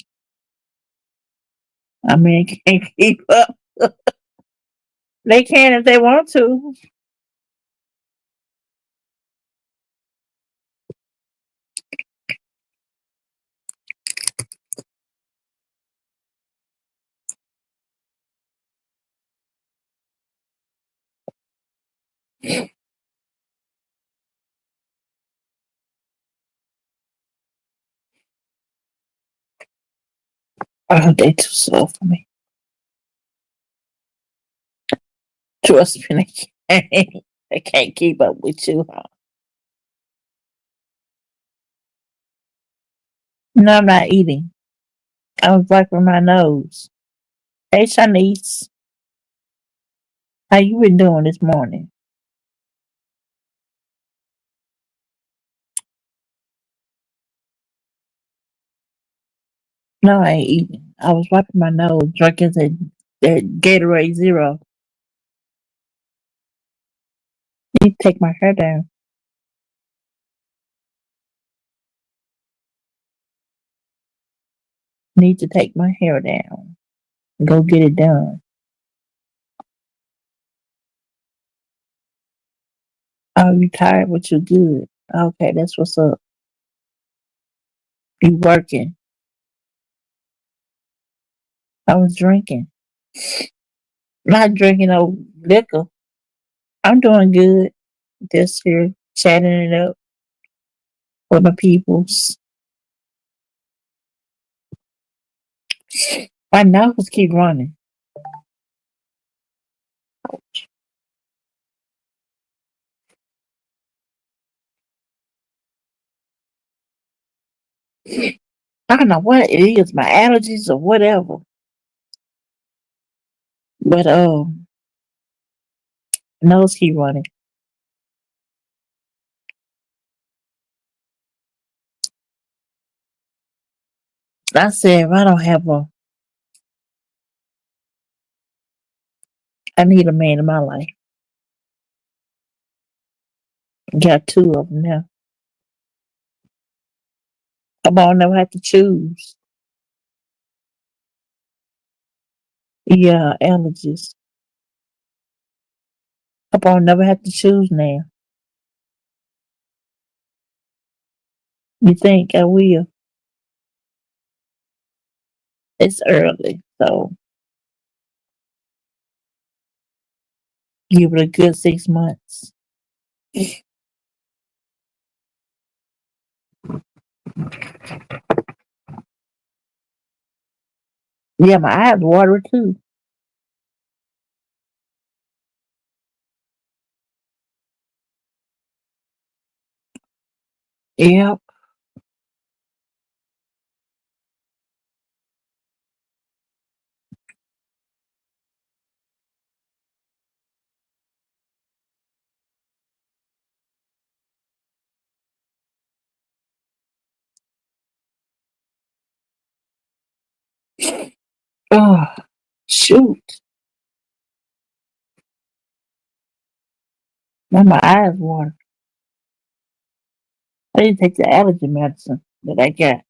I mean, can't keep up. They can if they want to. Oh, they too slow for me. Trust me, they can't, they can't keep up with you. Huh? No, I'm not eating. I was wiping my nose. Hey, Shanice, how you been doing this morning? No, I ain't eating. I was wiping my nose, drinking that Gatorade Zero. Need to take my hair down. Need to take my hair down. Go get it done. Oh, you tired, but you good. Okay, that's what's up. You working. I was drinking. Not drinking no liquor. I'm doing good. Just here chatting it up with my peoples. My nose keep running. I don't know what it is, my allergies or whatever. But nose keep running. I said if I don't have I need a man in my life. Got two of them now. Come on, never have to choose. Yeah, allergies. Come on, never have to choose now. You think I will? It's early, so give it a good 6 months. Yeah, my eyes water too. Yep. Oh, shoot. Now my eyes water. I didn't take the allergy medicine that I got.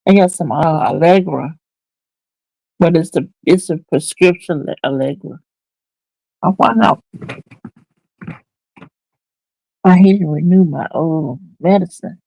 I got some Allegra, but it's a prescription Allegra. I find out I need to renew my old medicine.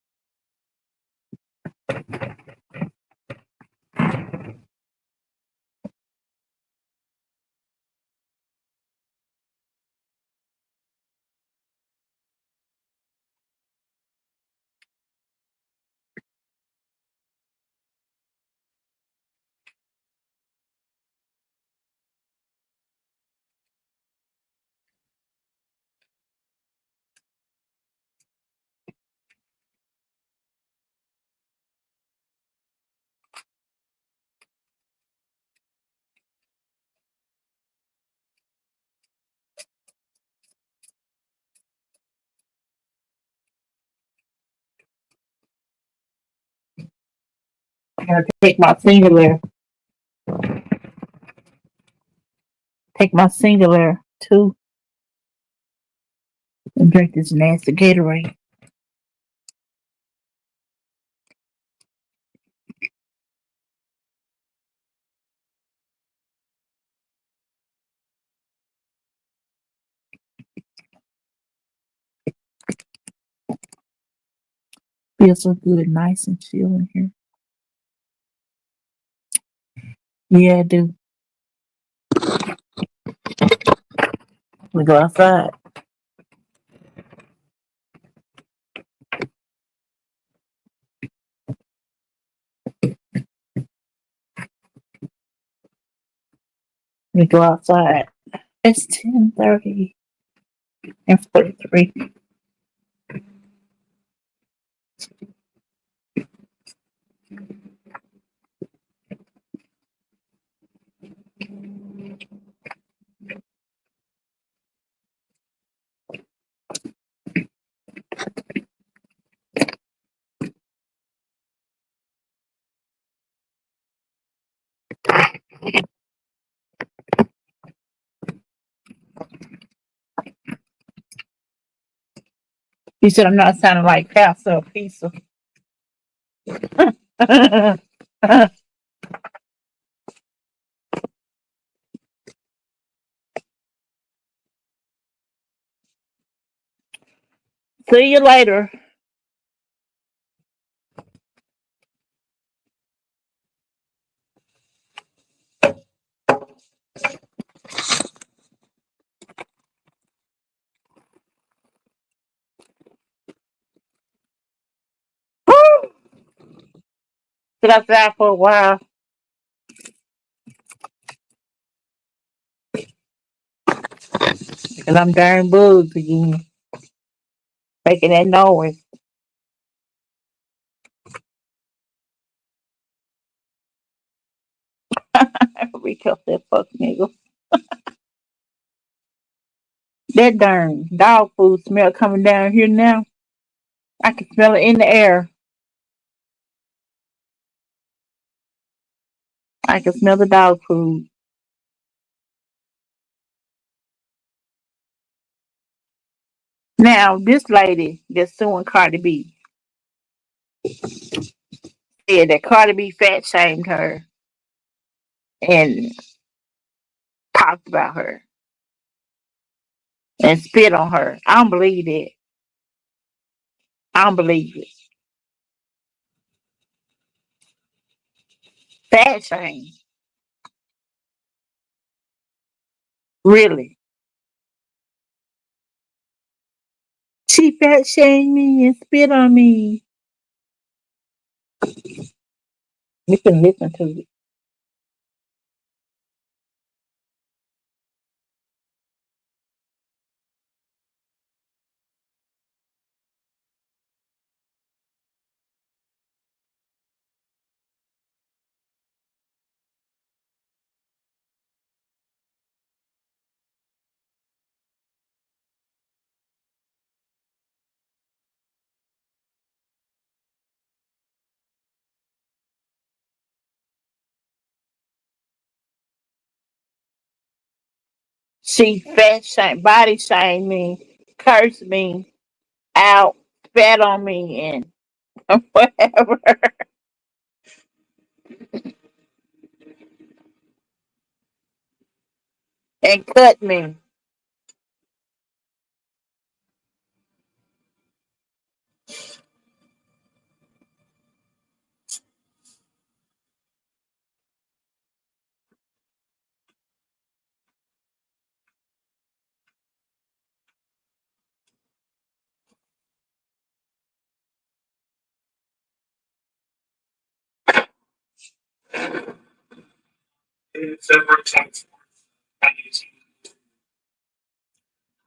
gotta take my singular. Take my singular too and drink this nasty Gatorade. Feels so good, nice and chill in here. Yeah, I do. We go outside. We go outside. It's 10:30 and 43. You said I'm not sounding like Pastor or Pizza. See you later. Sit outside for a while. Because I'm darn bugs again. Making that noise. Rico said, fuck nigga. That darn dog food smell coming down here now. I can smell it in the air. I can smell the dog food. Now, this lady that's suing Cardi B said that Cardi B fat shamed her and talked about her and spit on her. I don't believe that. I don't believe it. Fat shame. Really. She fat shamed me and spit on me. You can listen to it. She fat shame, body shamed me, cursed me out, spat on me, and whatever, and cut me.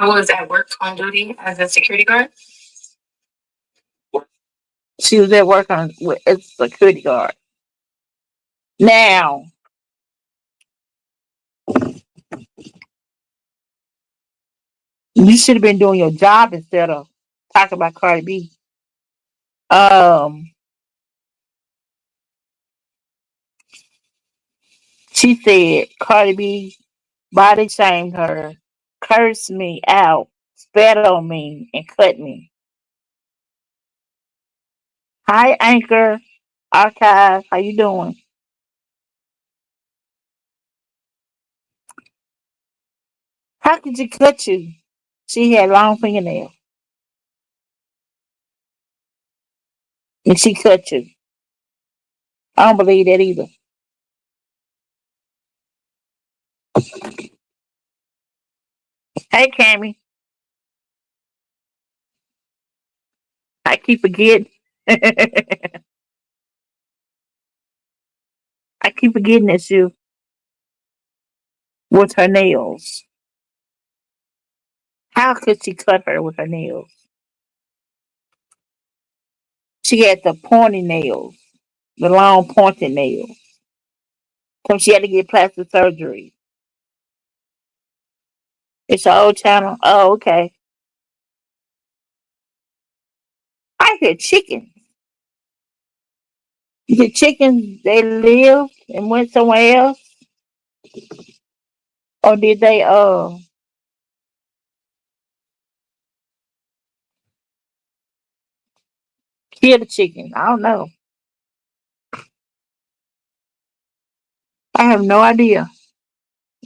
I was at work on duty as a security guard. She was at work on with as a security guard. Now, you should have been doing your job instead of talking about Cardi B. Um, She said Cardi B body shamed her, cursed me out, spat on me, and cut me. Hi, Anchor Archive. How you doing? How could she cut you? She had long fingernails, and she cut you. I don't believe that either. Hey, Cammy. I keep forgetting. I keep forgetting that you with her nails. How could she cut her with her nails? She had the pointy nails, the long pointed nails. So she had to get plastic surgery. It's an old channel. Oh, okay. I hear chickens. The chickens they lived and went somewhere else, or did they kill the chicken? I don't know. I have no idea.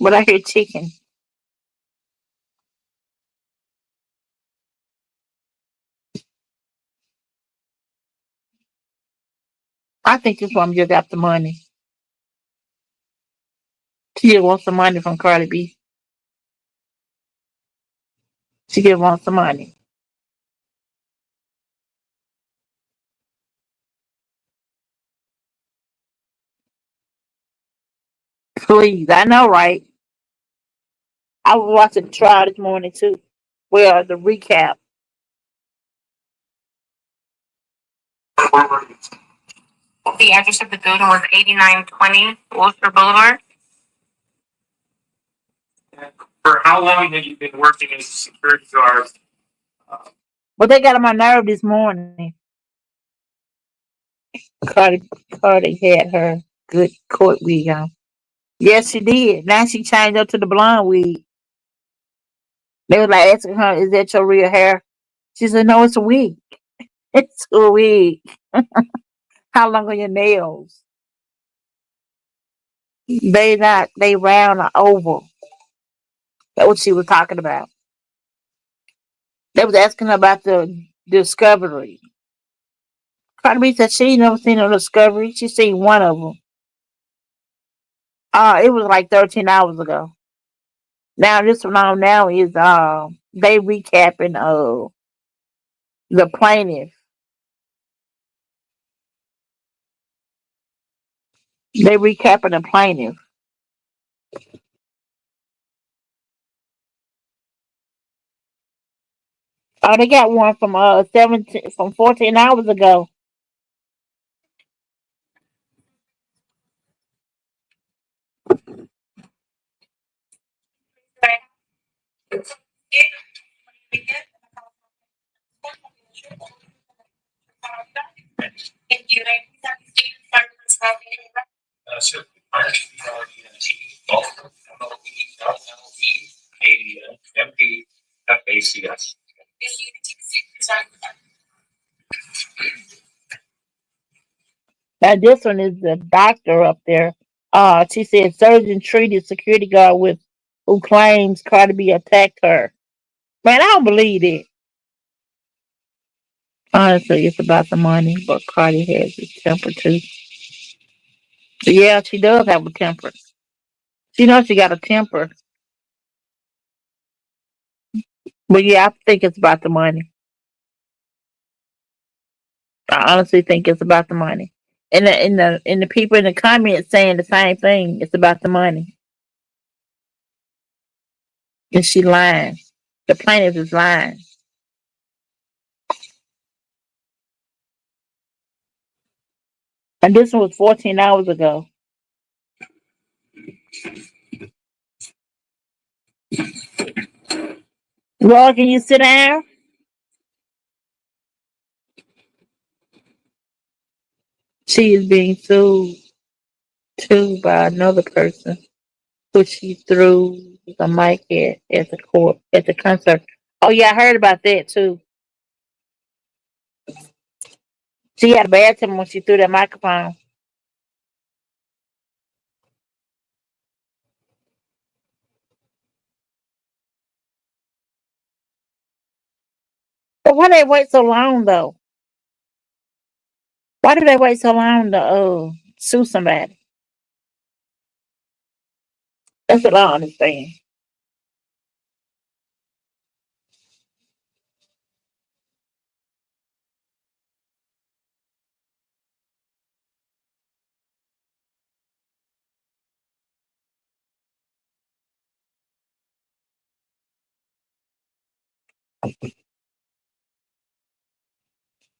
But I hear chicken. I think this woman just got the money. She just wants some money from Cardi B. She just wants some money. Please, I know, right? I was watching the trial this morning too. Well, the recap. The address of the building was 8920 Worcester Boulevard. For how long have you been working as a security guard? But they got on my nerve this morning. Cardi, Cardi had her good court wig on. Yes, she did. Now she changed up to the blonde wig. They were like asking her, "Is that your real hair?" She said, "No, it's a wig. It's a wig." How long are your nails? They not. They round or oval. That's what she was talking about. They was asking her about the discovery. Cardi B said she ain't never seen a discovery. She seen one of them. It was like 13 hours ago. Now this one on now is they recapping the plaintiff. They recapping the plaintiff. Oh, they got one from 17 from 14 hours ago. Now this one is the doctor up there. She said surgeon treated security guard with who claims Cardi B attacked her. Man, I don't believe it. Honestly, it's about the money, but Cardi has a temper too. Yeah, she does have a temper. She knows she got a temper. But yeah, I think it's about the money. I honestly think it's about the money. And the people in the comments saying the same thing. It's about the money. And she lying. The plaintiff is lying. And this one was 14 hours ago. Laura, can you sit down? She is being sued too by another person who she threw the mic at the court at the concert. Oh yeah, I heard about that too. She had a bad time when she threw that microphone. But why they wait so long though? Why do they wait so long to sue somebody? That's what I don't understand.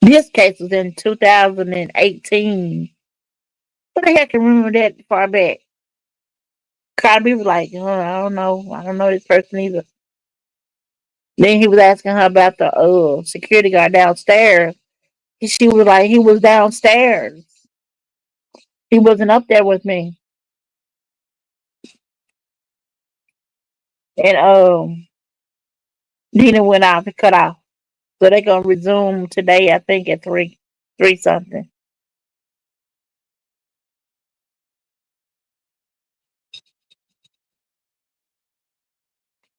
This case was in 2018. What the heck can remember that far back? Cardi was like, oh, I don't know. I don't know this person either. Then he was asking her about the security guard downstairs. She was like, he was downstairs. He wasn't up there with me. And then it went off and cut off. So they're gonna resume today, I think at three something.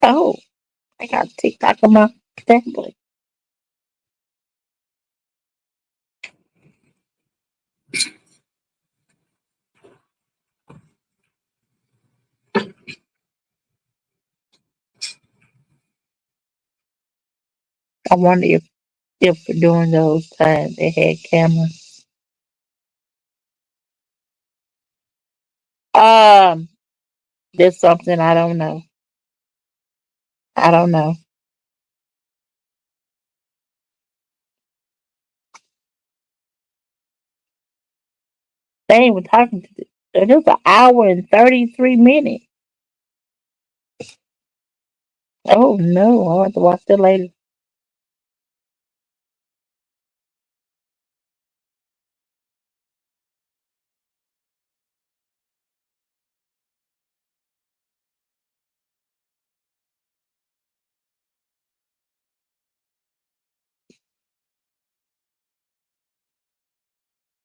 Oh, I got TikTok on my tablet. I wonder if during those times they had cameras. Um, there's something I don't know. I don't know. They ain't even talking to it was an hour and 33 minutes. Oh no, I have to watch that later.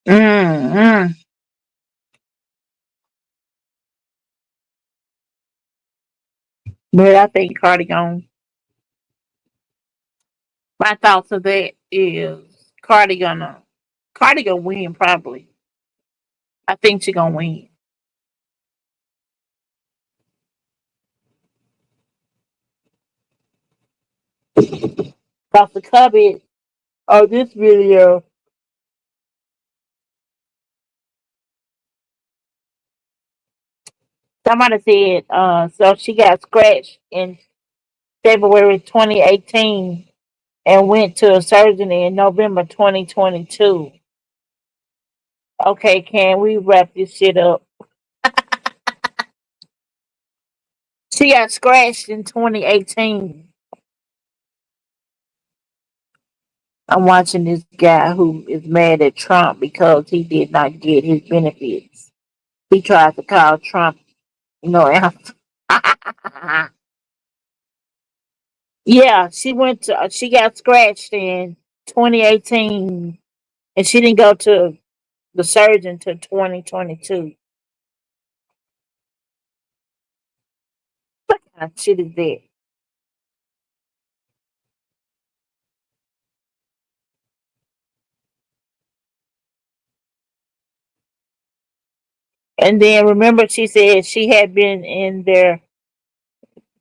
Mm. But I think Cardi gone. My thoughts of that is Cardi gonna win probably. I think she gonna win. Cause the comment of this video, somebody said, so she got scratched in February 2018 and went to a surgery in November 2022. Okay, can we wrap this shit up? She got scratched in 2018. I'm watching this guy who is mad at Trump because he did not get his benefits. He tried to call Trump, out. Yeah, she got scratched in 2018 and she didn't go to the surgeon till 2022. What kind of shit is that? And then remember she said she had been in there,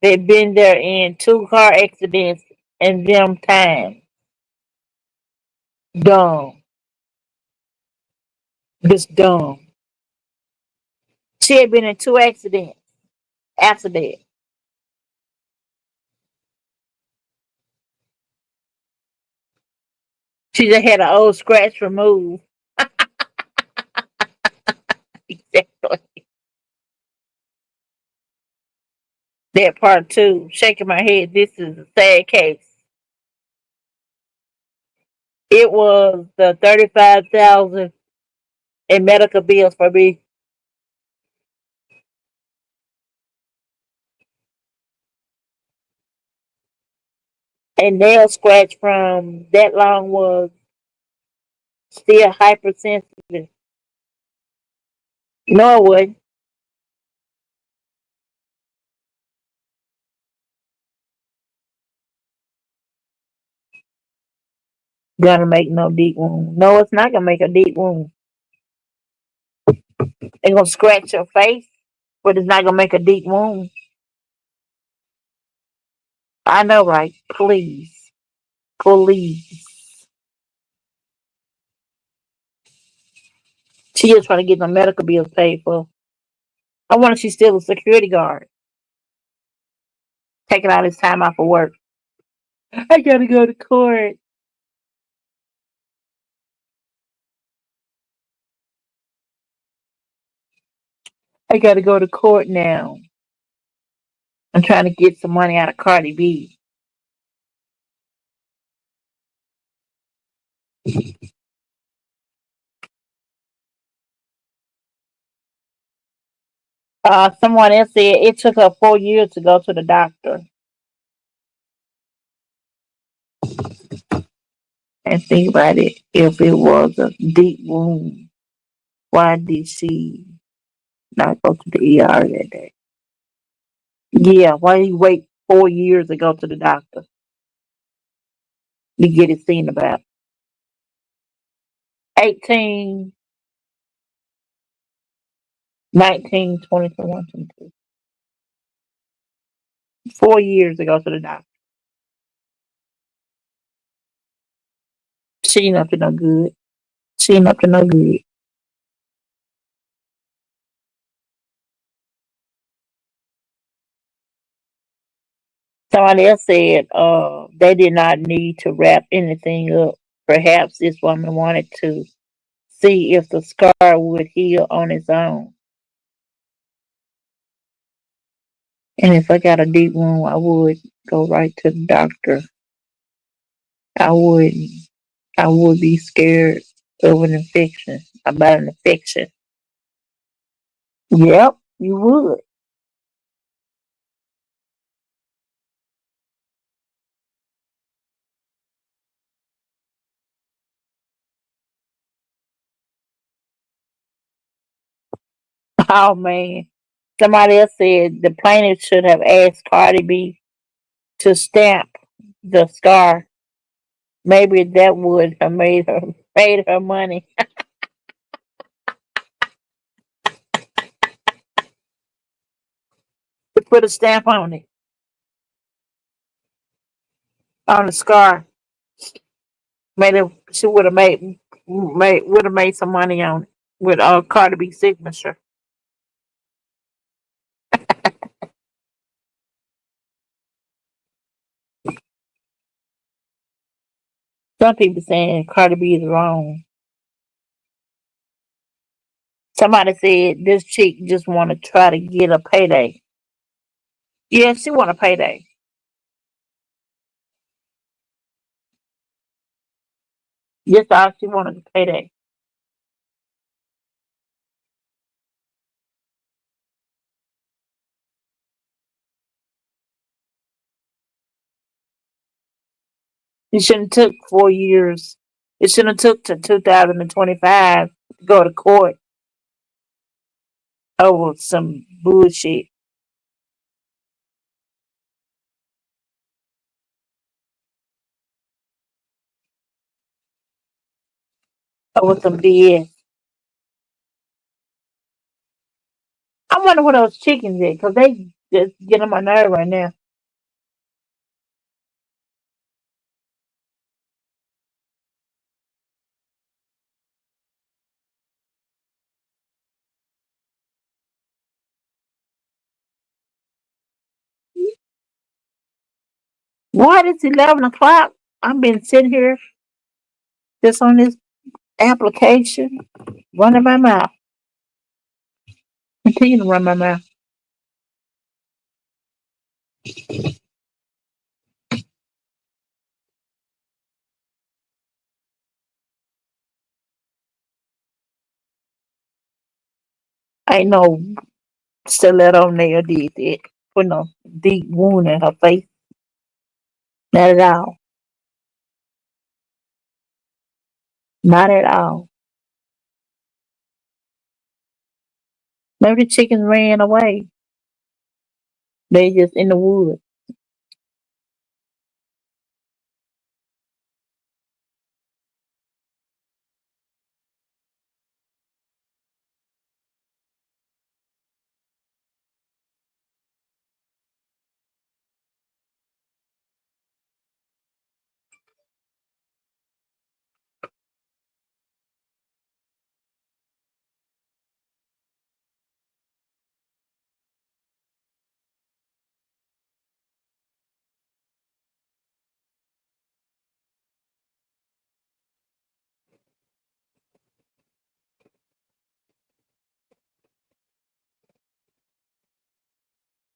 they'd been there in two car accidents in them time. Dumb. Just dumb. She had been in two accidents after that. She just had an old scratch removed. Exactly. That part too. Shaking my head. This is a sad case. It was the 35,000 in medical bills for me. A nail scratch from that long was still hypersensitive. No, it would. Gonna make no deep wound. No, it's not gonna make a deep wound. It's gonna scratch your face, but it's not gonna make a deep wound. I know, right? Please, please. She just trying to get the medical bills paid for. I wonder if she's still a security guard, taking all his time off of work. I gotta go to court. I gotta go to court now. I'm trying to get some money out of Cardi B. Someone else said it took her 4 years to go to the doctor. And think about it. If it was a deep wound, why did she not go to the ER that day? Yeah, why did you wait 4 years to go to the doctor to get it seen about? 18, 19, 20, 21, 22. 4 years to go to the doctor. She ain't up to no good. She ain't up to no good. Somebody else said they did not need to wrap anything up. Perhaps this woman wanted to see if the scar would heal on its own. And if I got a deep wound, I would go right to the doctor. I wouldn't. I would be scared of an infection, about an infection. Yep, you would. Oh man. Somebody else said the plaintiff should have asked Cardi B to stamp the scar. Maybe that would have made her money. To put a stamp on it, on the scar. Made it, she would have made some money on it with Cardi B signature. Some people saying Cardi B is wrong. Somebody said this chick just want to try to get a payday. Yeah, she want a payday. Just all she wanted a payday. It shouldn't took 4 years. It shouldn't took to 2025 to go to court over some bullshit. Over some BS. I wonder what those chickens at, because they just get on my nerve right now. What? It's 11 o'clock. I've been sitting here just on this application, running my mouth. Continue to run my mouth. Ain't no stiletto nail did that. Put no deep wound in her face. Not at all. Not at all. Maybe the chickens ran away. They just in the woods.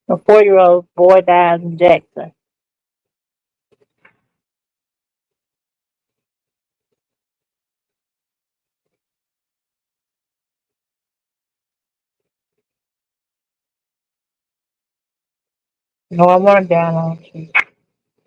A 4-year-old boy dies in Jackson. No, I want down on you.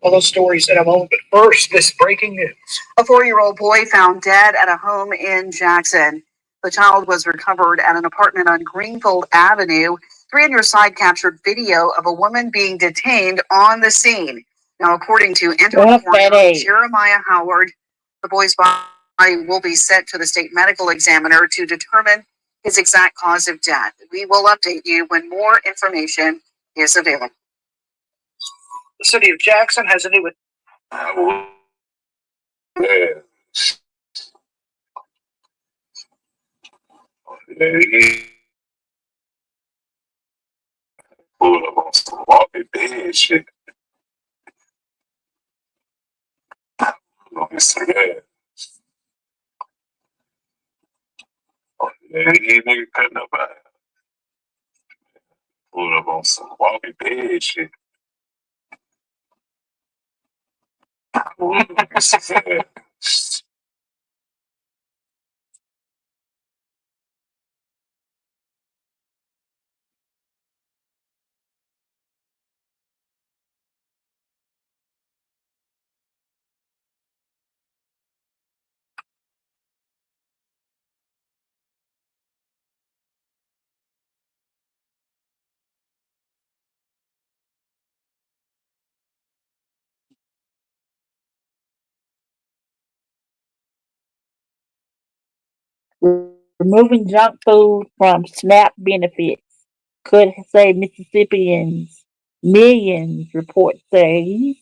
All those stories in a moment, but first, this breaking news. A 4-year-old boy found dead at a home in Jackson. The child was recovered at an apartment on Greenfield Avenue. 3 on Your Side captured video of a woman being detained on the scene. Now, according to reporter Jeremiah Howard, the boy's body will be sent to the state medical examiner to determine his exact cause of death. We will update you when more information is available. The city of Jackson has a new. Pull up on some walking dead shit. Let me see that. Oh, yeah, these niggas cutting up out. Pull up on some walking dead shit. Let me see that. Removing junk food from SNAP benefits could save Mississippians millions, report says.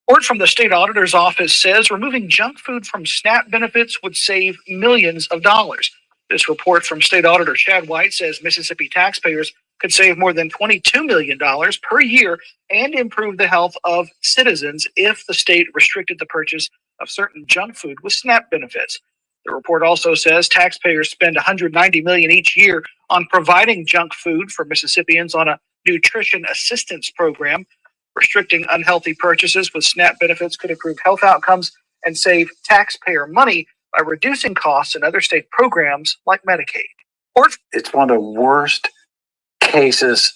Report from the state auditor's office says removing junk food from SNAP benefits would save millions of dollars. This report from state auditor Chad White says Mississippi taxpayers could save more than $22 million per year and improve the health of citizens if the state restricted the purchase of certain junk food with SNAP benefits. The report also says taxpayers spend $190 million each year on providing junk food for Mississippians on a nutrition assistance program. Restricting unhealthy purchases with SNAP benefits could improve health outcomes and save taxpayer money by reducing costs in other state programs like Medicaid. It's one of the worst cases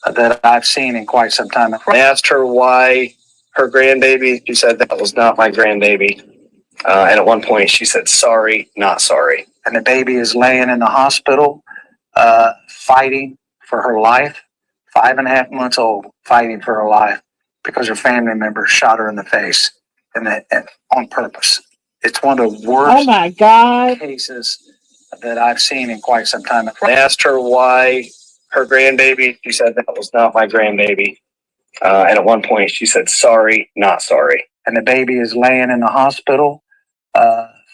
that I've seen in quite some time. I asked her why her grandbaby, she said that was not my grandbaby. And at one point she said, sorry, not sorry. And the baby is laying in the hospital, fighting for her life. 5.5 months old, fighting for her life because her family member shot her in the face and on purpose. It's one of the worst cases that I've seen in quite some time. I asked her why her grandbaby, she said that was not my grandbaby. And at one point she said, sorry, not sorry. And the baby is laying in the hospital,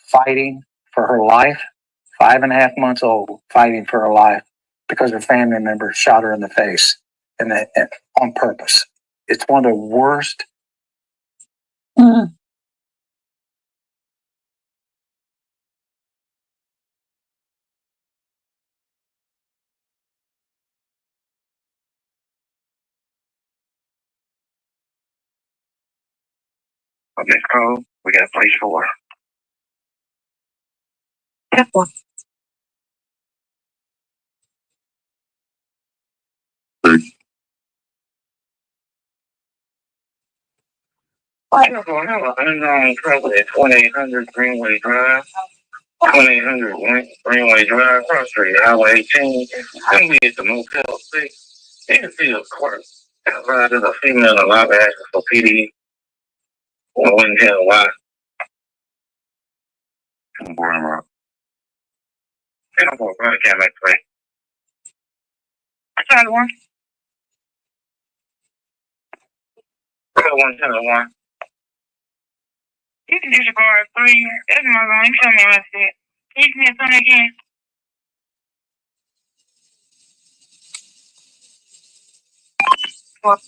fighting for her life. 5.5 months old, fighting for her life because her family member shot her in the face and on purpose. It's one of the worst. Okay, Cole, we got place 4. Unknown trouble at 2800 Greenway Drive. 2800 Greenway Drive, cross street, Highway 18. I'm at the Motel 6. In the field court. Outside is a female in the lobby asking for PD. I wouldn't tell why. I'm bored of I don't know why I can't make play. I tried one. I got one, tell one. You can do the bar 3. That's my line. You tell me what I said. Can you give me something again? What?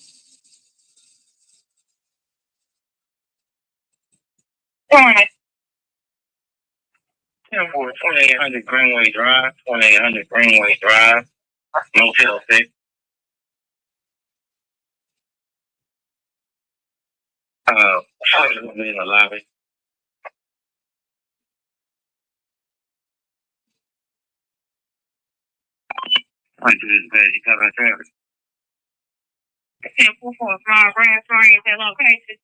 2800 Greenway Drive, 2800 Greenway Drive, Motel 6. Probably gonna be in the lobby. I do this bad, you got my traffic. 1044 Small Grand Story at that location.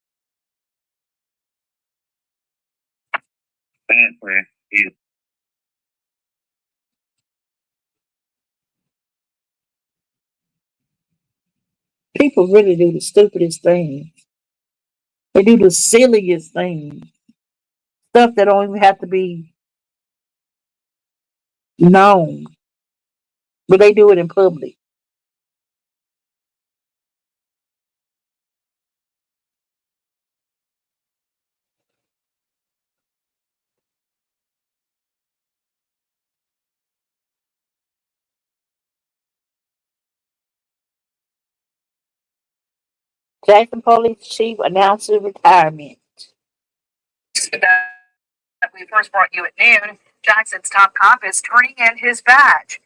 Bad friend, you. People really do the stupidest things. They do the silliest things. Stuff that don't even have to be known. But they do it in public. Jackson Police Chief announces retirement. That we first brought you at noon, Jackson's top cop is turning in his badge.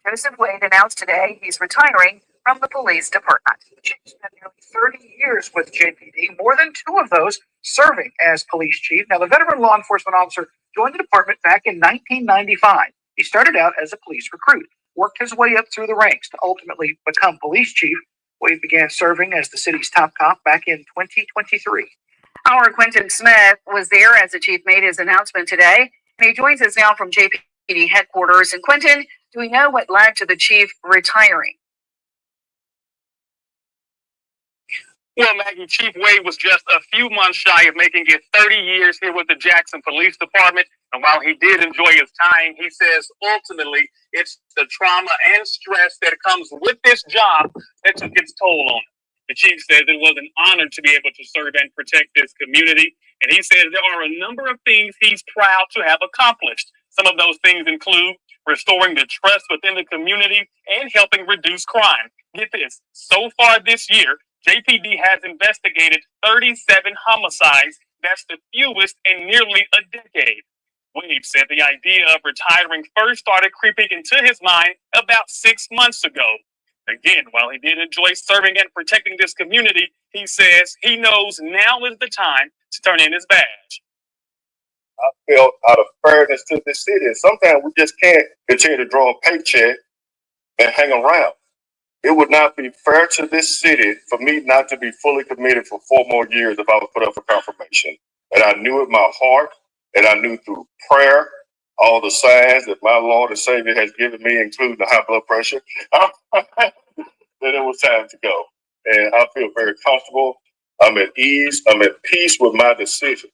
Joseph Wade announced today he's retiring from the police department. Chief spent nearly 30 years with JPD, more than 2 of those serving as police chief. Now, the veteran law enforcement officer joined the department back in 1995. He started out as a police recruit, worked his way up through the ranks to ultimately become police chief. Wade began serving as the city's top cop back in 2023. Our Quentin Smith was there as the chief made his announcement today, and he joins us now from JPD headquarters. And Quentin, do we know what led to the chief retiring? Well, Maggie, Chief Wade was just a few months shy of making it 30 years here with the Jackson Police Department. And while he did enjoy his time, he says ultimately it's the trauma and stress that comes with this job that took its toll on him. The chief says it was an honor to be able to serve and protect this community. And he says there are a number of things he's proud to have accomplished. Some of those things include restoring the trust within the community and helping reduce crime. Get this, so far this year, JPD has investigated 37 homicides. That's the fewest in nearly a decade. Wade said the idea of retiring first started creeping into his mind about 6 months ago. Again, while he did enjoy serving and protecting this community, he says he knows now is the time to turn in his badge. I felt out of fairness to the city. Sometimes we just can't continue to draw a paycheck and hang around. It would not be fair to this city for me not to be fully committed for 4 more years if I was put up for confirmation. And I knew in my heart, and I knew through prayer, all the signs that my Lord and Savior has given me, including the high blood pressure, that it was time to go. And I feel very comfortable. I'm at ease. I'm at peace with my decision.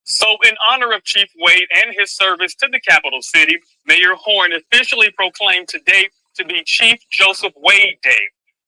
So, in honor of Chief Wade and his service to the capital city, Mayor Horn officially proclaimed today to be Chief Joseph Wade Day.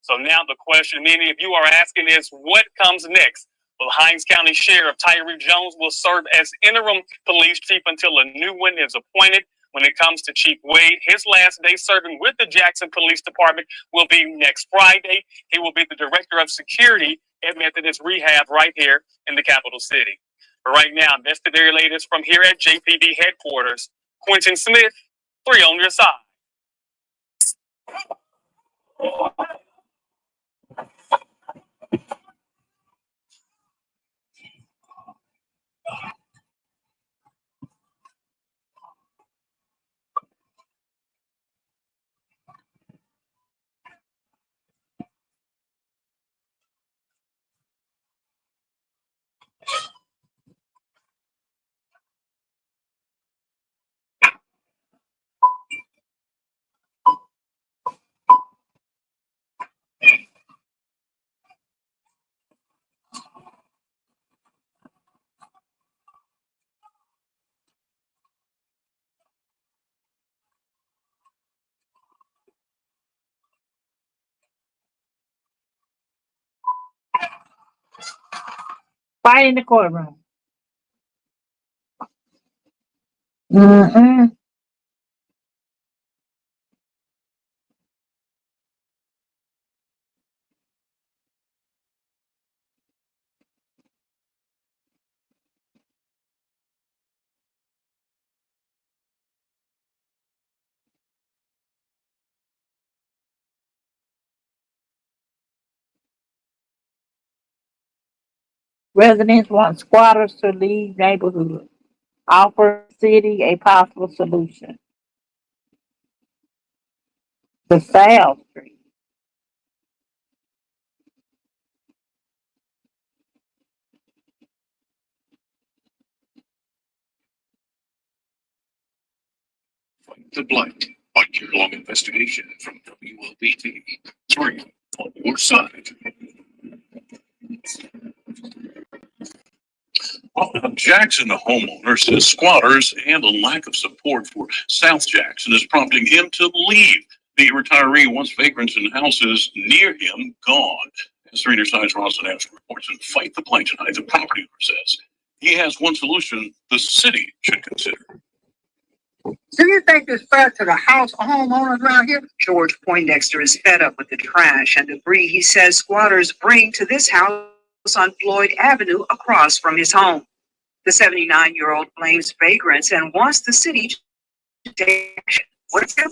So now the question many of you are asking is, what comes next? Well, Hinds County Sheriff Tyree Jones will serve as interim police chief until a new one is appointed. When it comes to Chief Wade, his last day serving with the Jackson Police Department will be next Friday. He will be the director of security at Methodist Rehab right here in the capital city. But right now, that's the very latest from here at JPD headquarters. Quentin Smith, 3 on your side. Fight in the courtroom. Mm-mm. Residents want squatters to leave neighborhood. Offer city a possible solution. The South Street. The Blight, a year-long investigation from WLBT. 3 on your side. Jackson, a homeowner, says squatters and a lack of support for South Jackson is prompting him to leave. The retiree wants vagrants in houses near him gone. As 3 News Side's Rosalind Anderson reports in Fight the Blight tonight, the property owner says he has one solution the city should consider. Do you think it's fair to the homeowners around here? George Poindexter is fed up with the trash and debris he says squatters bring to this house on Floyd Avenue across from his home. The 79-year-old blames vagrants and wants the city to take action. What if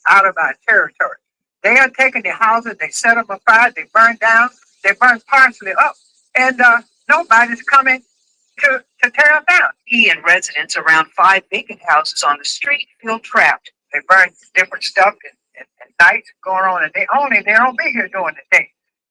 out of our territory? They are taking the houses, they set them afire, they burn down, they burn partially up, and nobody's coming to tear them down. He and residents around 5 vacant houses on the street feel trapped. They burn different stuff at night going on, and they don't be here during the day.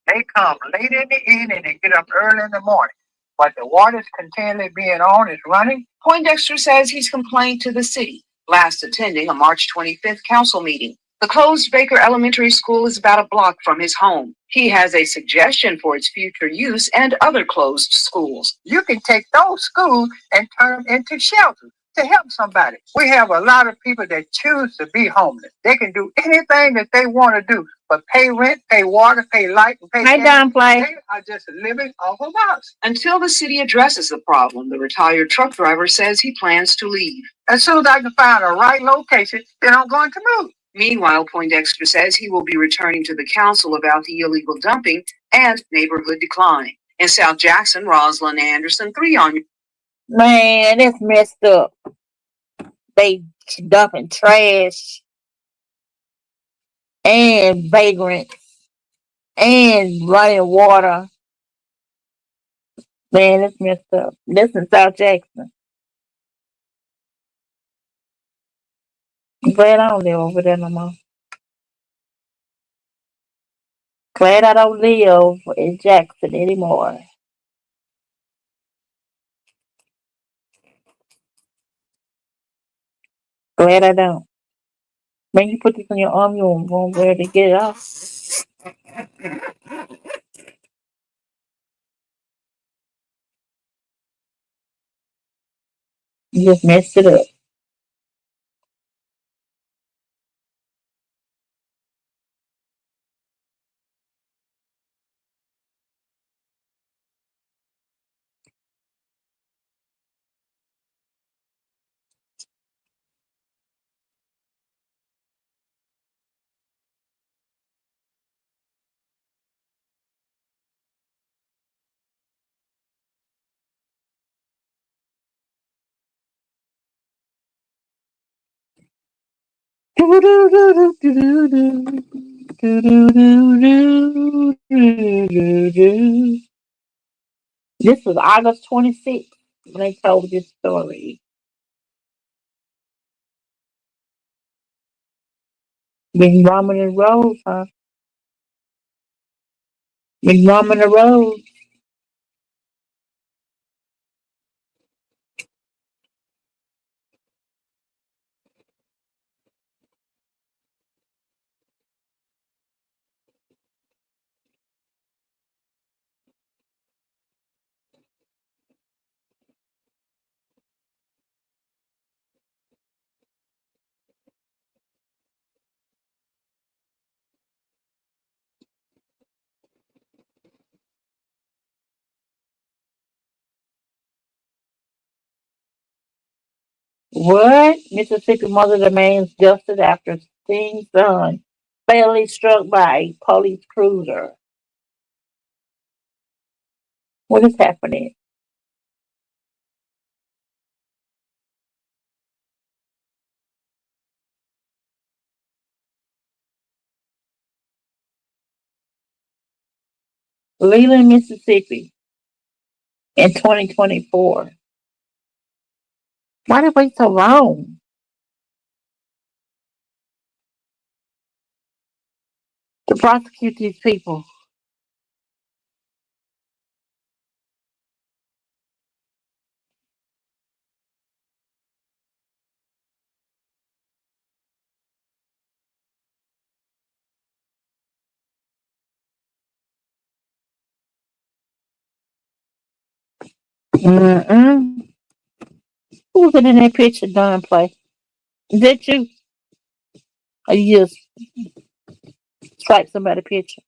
They come late in the evening and get up early in the morning. But the water's continually being on, it's running. Poindexter says he's complained to the city, last attending a March 25th council meeting. The closed Baker Elementary School is about a block from his home. He has a suggestion for its future use and other closed schools. You can take those schools and turn them into shelters to help somebody. We have a lot of people that choose to be homeless. They can do anything that they want to do, but pay rent, pay water, pay light, and pay gas. They are just living off of us. Until the city addresses the problem, the retired truck driver says he plans to leave. As soon as I can find a right location, then I'm going to move. Meanwhile, Poindexter says he will be returning to the council about the illegal dumping and neighborhood decline. In South Jackson, Rosalind Anderson, 3 on. Man, that's messed up. They dumping trash and vagrants and running water. Man, that's messed up. That's in South Jackson. I'm glad I don't live over there no more. Glad I don't live in Jackson anymore. Glad I don't. When you put this on your arm, you won't be able to get it off. You just messed it up. This was August 26th when they told this story. Been roaming the roads, huh? Been roaming the roads. What? Mississippi mother demands justice after seeing son fatally struck by a police cruiser. What is happening? Leland, Mississippi in 2024. Why did it wait so long? To prosecute these people. Mm-mm. Who was it in that picture done play? Is that you? Or you just swipe somebody's picture?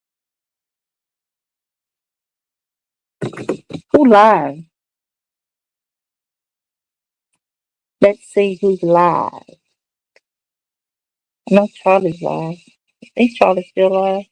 Who lied? Let's see who's live. No, Charlie's live. I think Charlie's still live.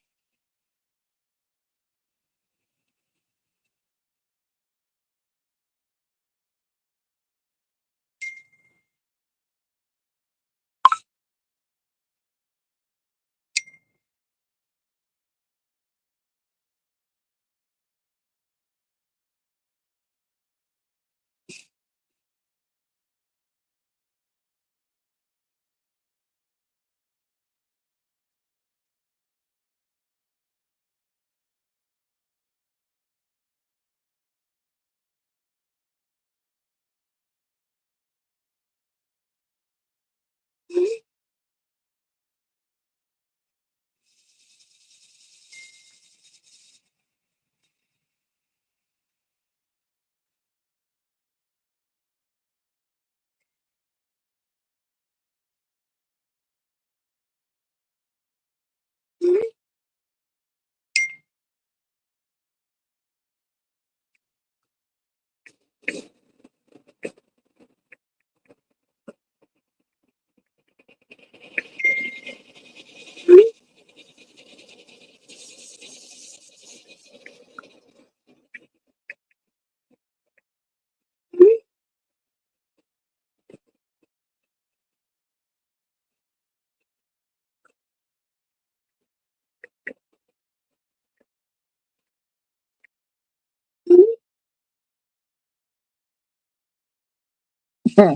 Hmm.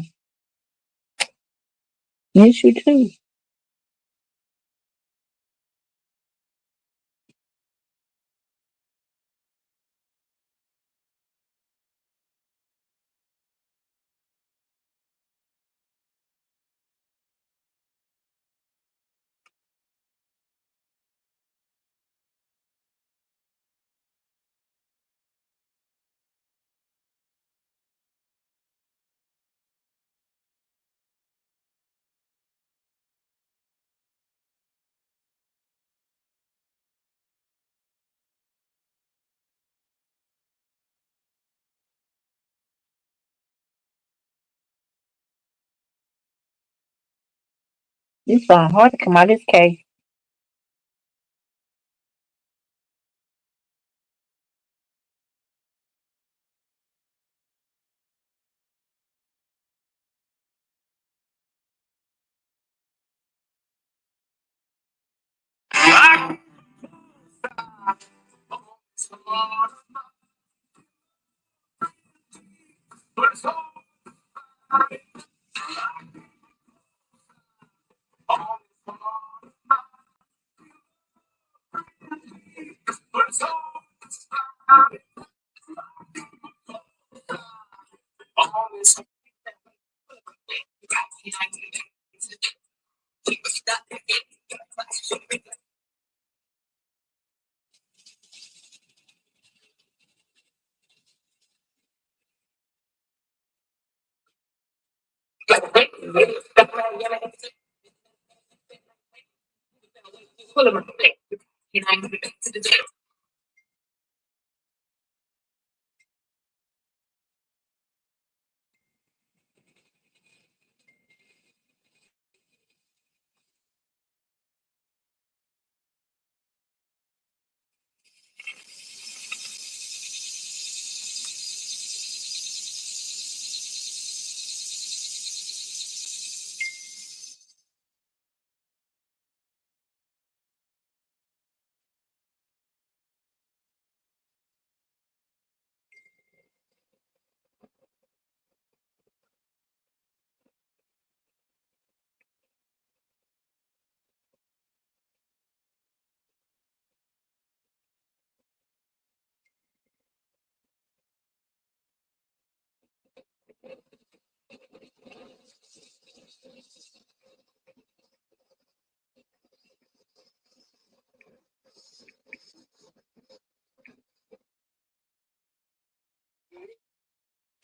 Yes, you too. You sound hard to come out of this case.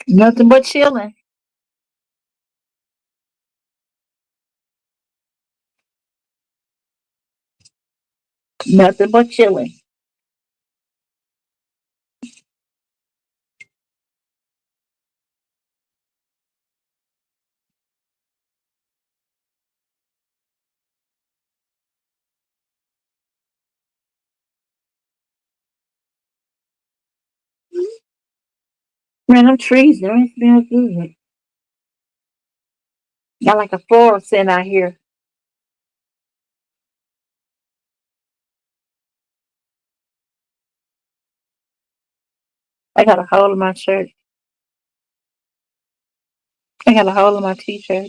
Nothing but chilling. Nothing but chilling. Man, them trees, they don't smell good. Got like a floral scent out here. I got a hole in my shirt. I got a hole in my t-shirt.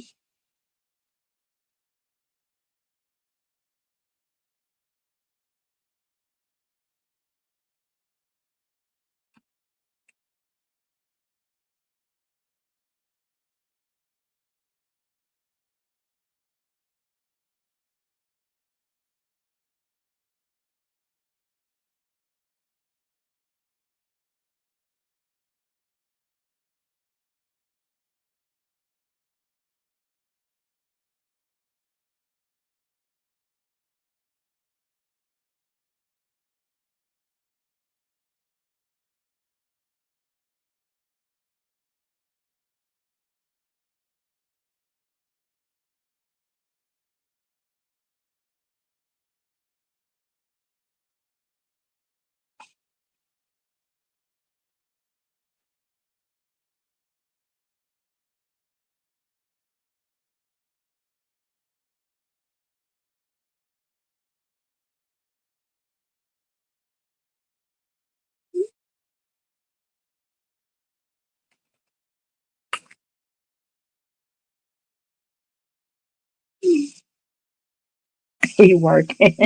He working.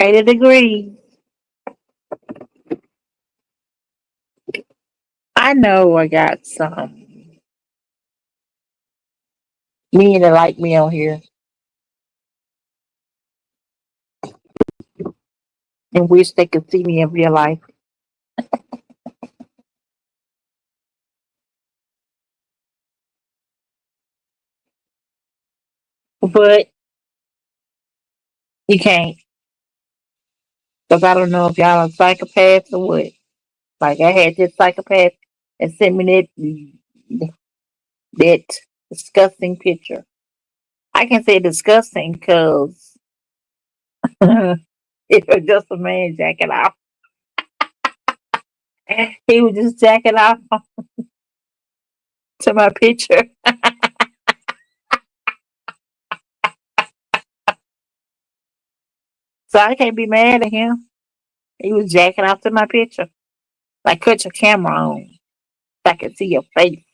Eighty degrees. I know I got some men that like me on here and wish they could see me in real life. But you can't. Because I don't know if y'all are psychopaths or what. Like I had this psychopath that sent me that disgusting picture. I can say disgusting because it was just a man jacking off. He was just jacking off to my picture. So I can't be mad at him. He was jacking off to my picture. Like cut your camera on so I can see your face.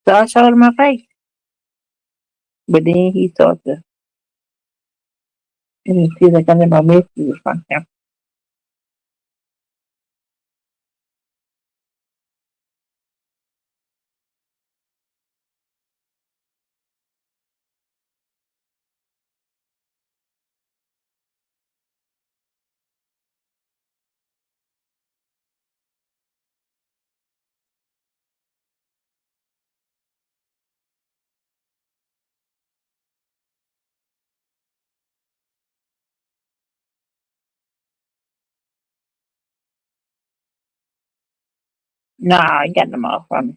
So I showed him my face. But then he started to and he feels like I never missed you from him. Nah, I got them off from me.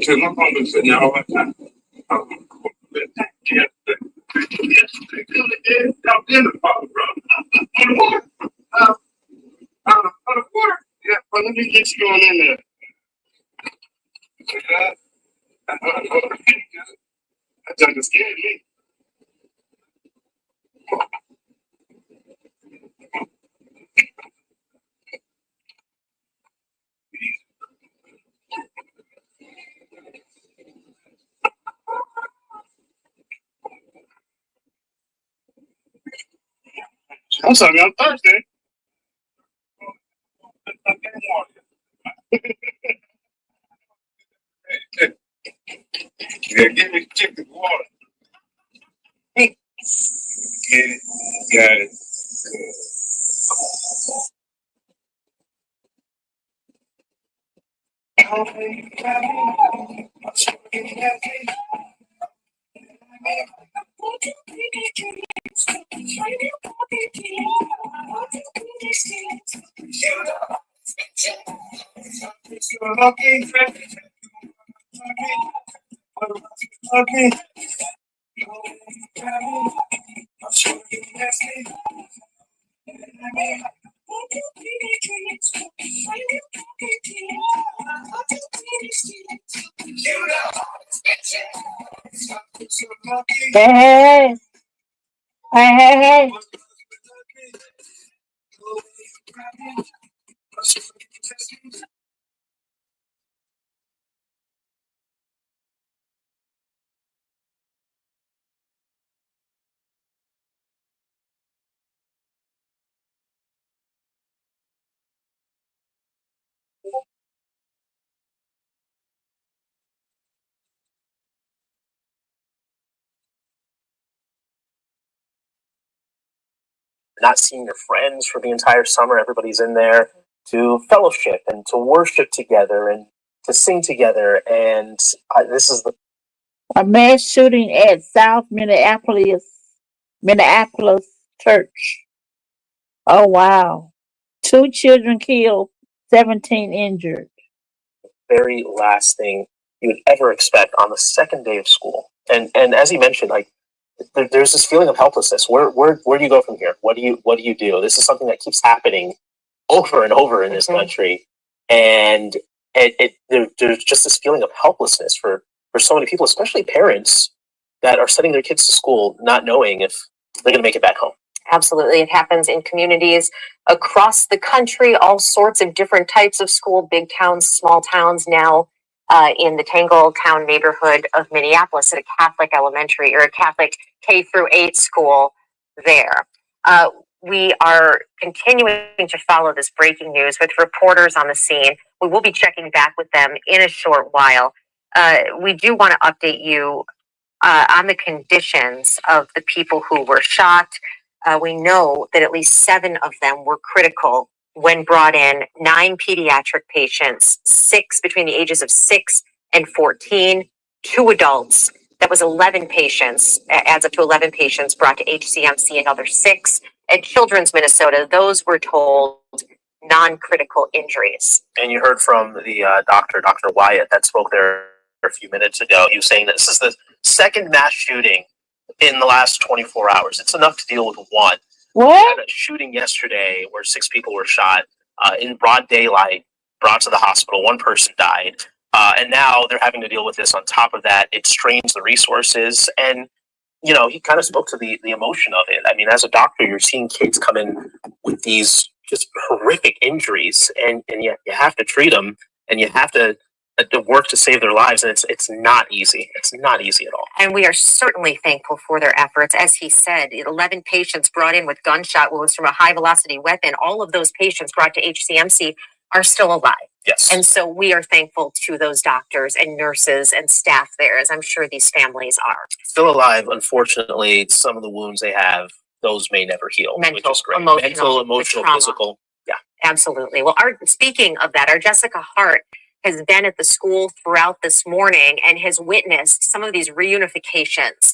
To my father said, now all the time. I'm gonna go to that yes, yesterday. I've been a father, bro. On the water. On the water. Yeah, but let me get you going in there. That junk scared me. I'm sorry, I'm thirsty. Yeah, give me chicken water. Get it. Got it. Okay. Hey, hey, hey, hey. Not seeing your friends for the entire summer. Everybody's in there to fellowship and to worship together and to sing together. And this is the A mass shooting at South Minneapolis church. Oh wow. 2 children killed, 17 injured. very last thing you would ever expect on the second day of school. And as he mentioned, like there's this feeling of helplessness. Where do you go from here? What do you do? This is something that keeps happening over and over in this country, and there's just this feeling of helplessness for so many people, especially parents that are sending their kids to school not knowing if they're going to make it back home. Absolutely. It happens in communities across the country, all sorts of different types of school, big towns, small towns now. In the Tangletown neighborhood of Minneapolis at a Catholic elementary or a Catholic K through 8 school there. We are continuing to follow this breaking news with reporters on the scene. We will be checking back with them in a short while. We do want to update you on the conditions of the people who were shot. We know that at least 7 of them were critical when brought in, 9 pediatric patients, 6 between the ages of 6 and 14, 2 adults. That was 11 patients, adds up to 11 patients brought to HCMC, another 6. At Children's Minnesota, those were told non-critical injuries. And you heard from the Dr. Wyatt, that spoke there a few minutes ago. He was saying that this is the second mass shooting in the last 24 hours. It's enough to deal with one. What? We had a shooting yesterday where 6 people were shot in broad daylight, brought to the hospital. 1 person died. And now they're having to deal with this on top of that. It strains the resources. And, you know, he kind of spoke to the emotion of it. I mean, as a doctor, you're seeing kids come in with these just horrific injuries, and you have to treat them, and you have to work to save their lives. And it's not easy. It's not easy at all. And we are certainly thankful for their efforts. As he said, 11 patients brought in with gunshot wounds from a high velocity weapon. All of those patients brought to HCMC are still alive. Yes. And so we are thankful to those doctors and nurses and staff there, as I'm sure these families are. Still alive. Unfortunately, some of the wounds they have, those may never heal, which is great. Emotional, physical. Yeah. Absolutely. Well, speaking of that, our Jessica Hart has been at the school throughout this morning and has witnessed some of these reunifications.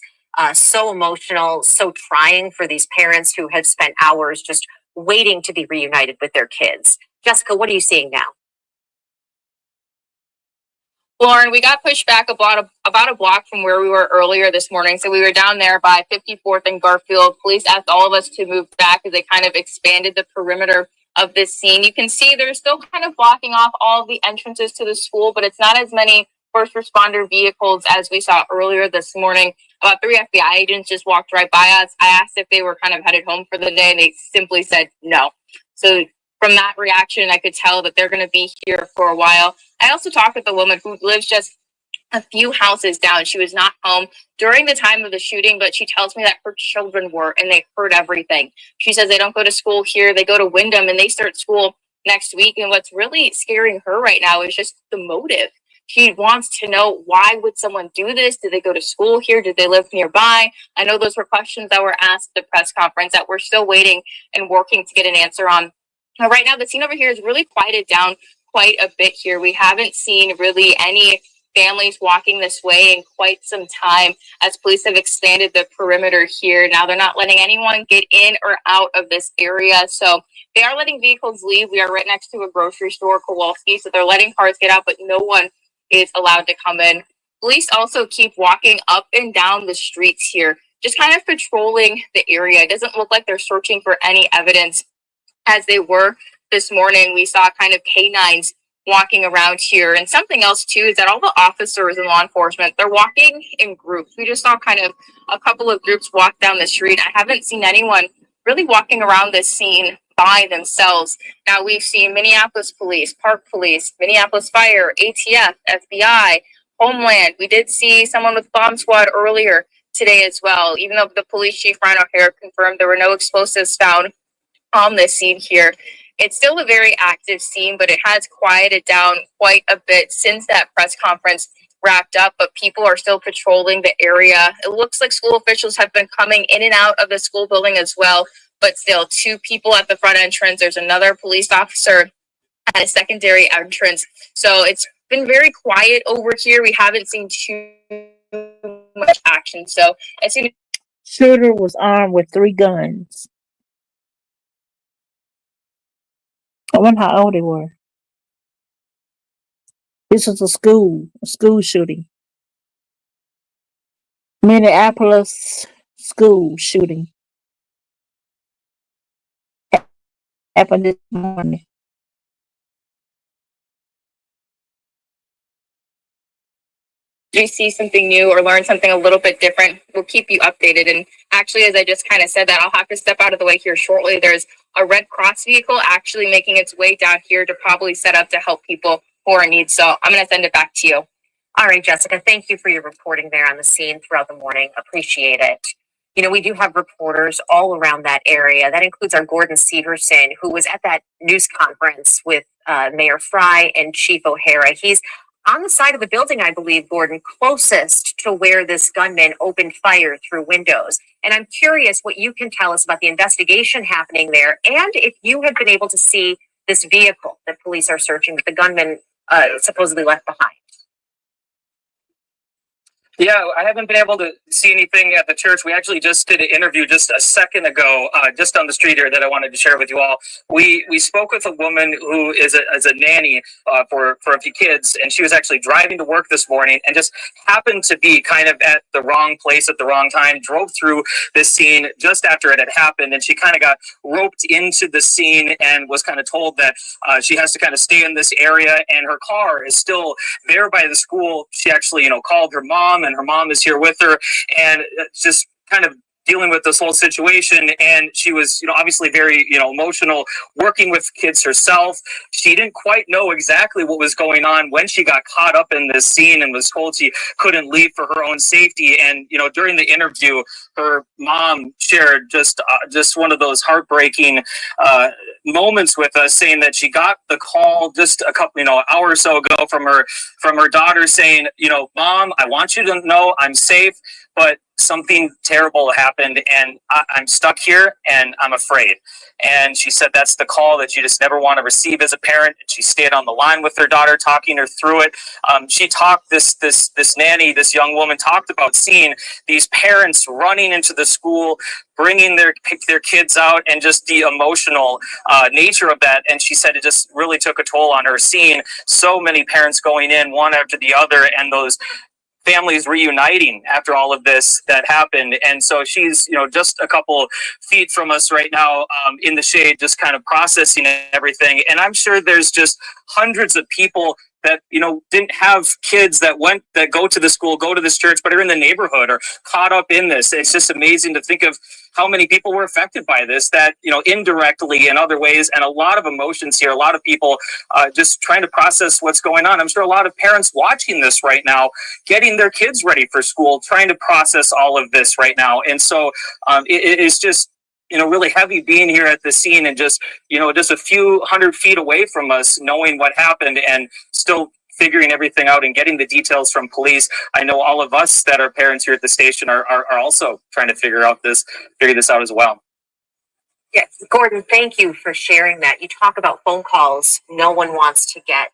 So emotional, so trying for these parents who have spent hours just waiting to be reunited with their kids. Jessica, what are you seeing now? Lauren, we got pushed back about a block from where we were earlier this morning. So we were down there by 54th and Garfield. Police asked all of us to move back as they kind of expanded the perimeter of this scene. You can see they're still kind of blocking off all of the entrances to the school, but it's not as many first responder vehicles as we saw earlier this morning. About 3 FBI agents just walked right by us. I asked if they were kind of headed home for the day, and they simply said no. So from that reaction, I could tell that they're going to be here for a while. I also talked with a woman who lives just a few houses down. She was not home during the time of the shooting, but she tells me that her children were, and they heard everything. She says they don't go to school here. They go to Wyndham, and they start school next week. And what's really scaring her right now is just the motive. She wants to know, why would someone do this? Did they go to school here? Did they live nearby? I know those were questions that were asked at the press conference that we're still waiting and working to get an answer on. Right now, the scene over here is really quieted down quite a bit here. We haven't seen really any families walking this way in quite some time as police have expanded the perimeter here. Now they're not letting anyone get in or out of this area. So they are letting vehicles leave. We are right next to a grocery store, Kowalski, so they're letting cars get out, but no one is allowed to come in. Police also keep walking up and down the streets here, just kind of patrolling the area. It doesn't look like they're searching for any evidence as they were this morning. We saw kind of canines walking around here. And something else too is that all the officers and law enforcement, they're walking in groups. We just saw kind of a couple of groups walk down the street. I haven't seen anyone really walking around this scene by themselves. Now we've seen Minneapolis police, Park Police, Minneapolis Fire, ATF, FBI, Homeland. We did see someone with bomb squad earlier today as well, even though the police chief, Ryan O'Hare, confirmed there were no explosives found on this scene here. It's still a very active scene, but it has quieted down quite a bit since that press conference wrapped up, but people are still patrolling the area. It looks like school officials have been coming in and out of the school building as well, but still 2 people at the front entrance. There's another police officer at a secondary entrance. So it's been very quiet over here. We haven't seen too much action. So as soon as Shooter was armed with 3 guns. I wonder how old they were. This was a school shooting. Minneapolis school shooting happened this morning. you see something new or learn something a little bit different, we'll keep you updated. And actually, as I just kind of said that, I'll have to step out of the way here shortly. There's a Red Cross vehicle actually making its way down here to probably set up to help people who are in need. So I'm going to send it back to you. All right, Jessica, thank you for your reporting there on the scene throughout the morning. Appreciate it. You know, we do have reporters all around that area. That includes our Gordon Severson, who was at that news conference with Mayor Fry and Chief O'Hara. He's on the side of the building, I believe, Gordon, closest to where this gunman opened fire through windows. And I'm curious what you can tell us about the investigation happening there, and if you have been able to see this vehicle that police are searching that the gunman supposedly left behind. Yeah, I haven't been able to see anything at the church. We actually just did an interview just a second ago, just on the street here that I wanted to share with you all. We spoke with a woman who is a nanny for a few kids, and she was actually driving to work this morning and just happened to be kind of at the wrong place at the wrong time, drove through this scene just after it had happened, and she kind of got roped into the scene and was kind of told that she has to kind of stay in this area, and her car is still there by the school. She actually, called her mom, and her mom is here with her, and just kind of dealing with this whole situation. And she was, obviously very, emotional, working with kids herself. She didn't quite know exactly what was going on when she got caught up in this scene and was told she couldn't leave for her own safety. And, during the interview, her mom shared just one of those heartbreaking moments with us, saying that she got the call just a couple, hour or so ago from her daughter saying, Mom, I want you to know I'm safe, but something terrible happened and I'm stuck here and I'm afraid. And she said that's the call that you just never want to receive as a parent. And she stayed on the line with her daughter, talking her through it. She talked, this nanny, this young woman talked about seeing these parents running into the school, bringing their kids out, and just the emotional nature of that. And she said it just really took a toll on her, seeing so many parents going in one after the other, and those families reuniting after all of this that happened. And so she's, just a couple feet from us right now, in the shade, just kind of processing everything. And I'm sure there's just hundreds of people that, didn't have kids that go to the school, go to this church, but are in the neighborhood or caught up in this. It's just amazing to think of how many people were affected by this, that, indirectly in other ways, and a lot of emotions here, a lot of people just trying to process what's going on. I'm sure a lot of parents watching this right now, getting their kids ready for school, trying to process all of this right now. And so it is just, really heavy being here at the scene and just, just a few 100 feet away from us, knowing what happened and still figuring everything out and getting the details from police. I know all of us that are parents here at the station are also trying to figure this out as well. Yes, Gordon, thank you for sharing that. You talk about phone calls no one wants to get.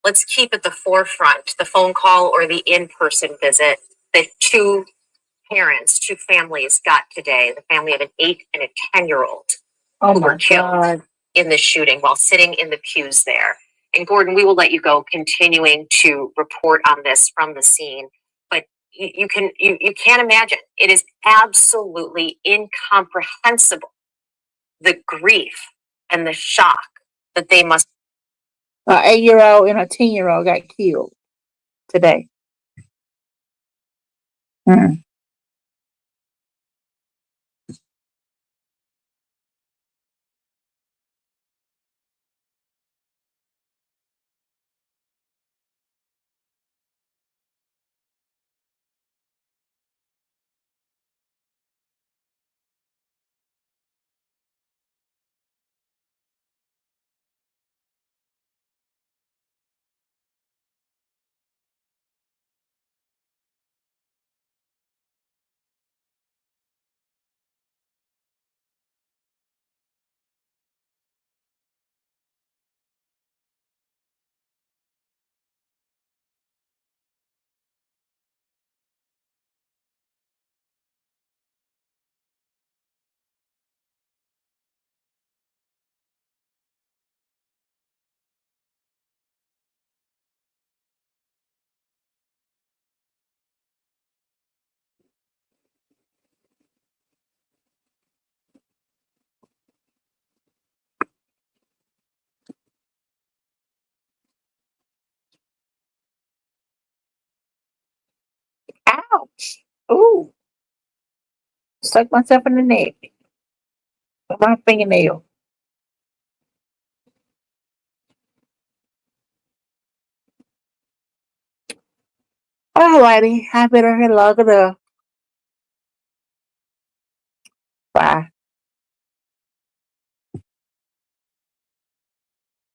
Let's keep at the forefront the phone call or the in-person visit that two families got today. The family of an 8 and a 10-year-old who were killed in the shooting while sitting in the pews there. And Gordon, we will let you go, continuing to report on this from the scene. But you can't imagine. It is absolutely incomprehensible, the grief and the shock that they must. An 8-year-old and a 10-year-old got killed today. Ouch. Ooh. Stuck myself in the neck with my fingernail. Alrighty, I better log it up. Bye.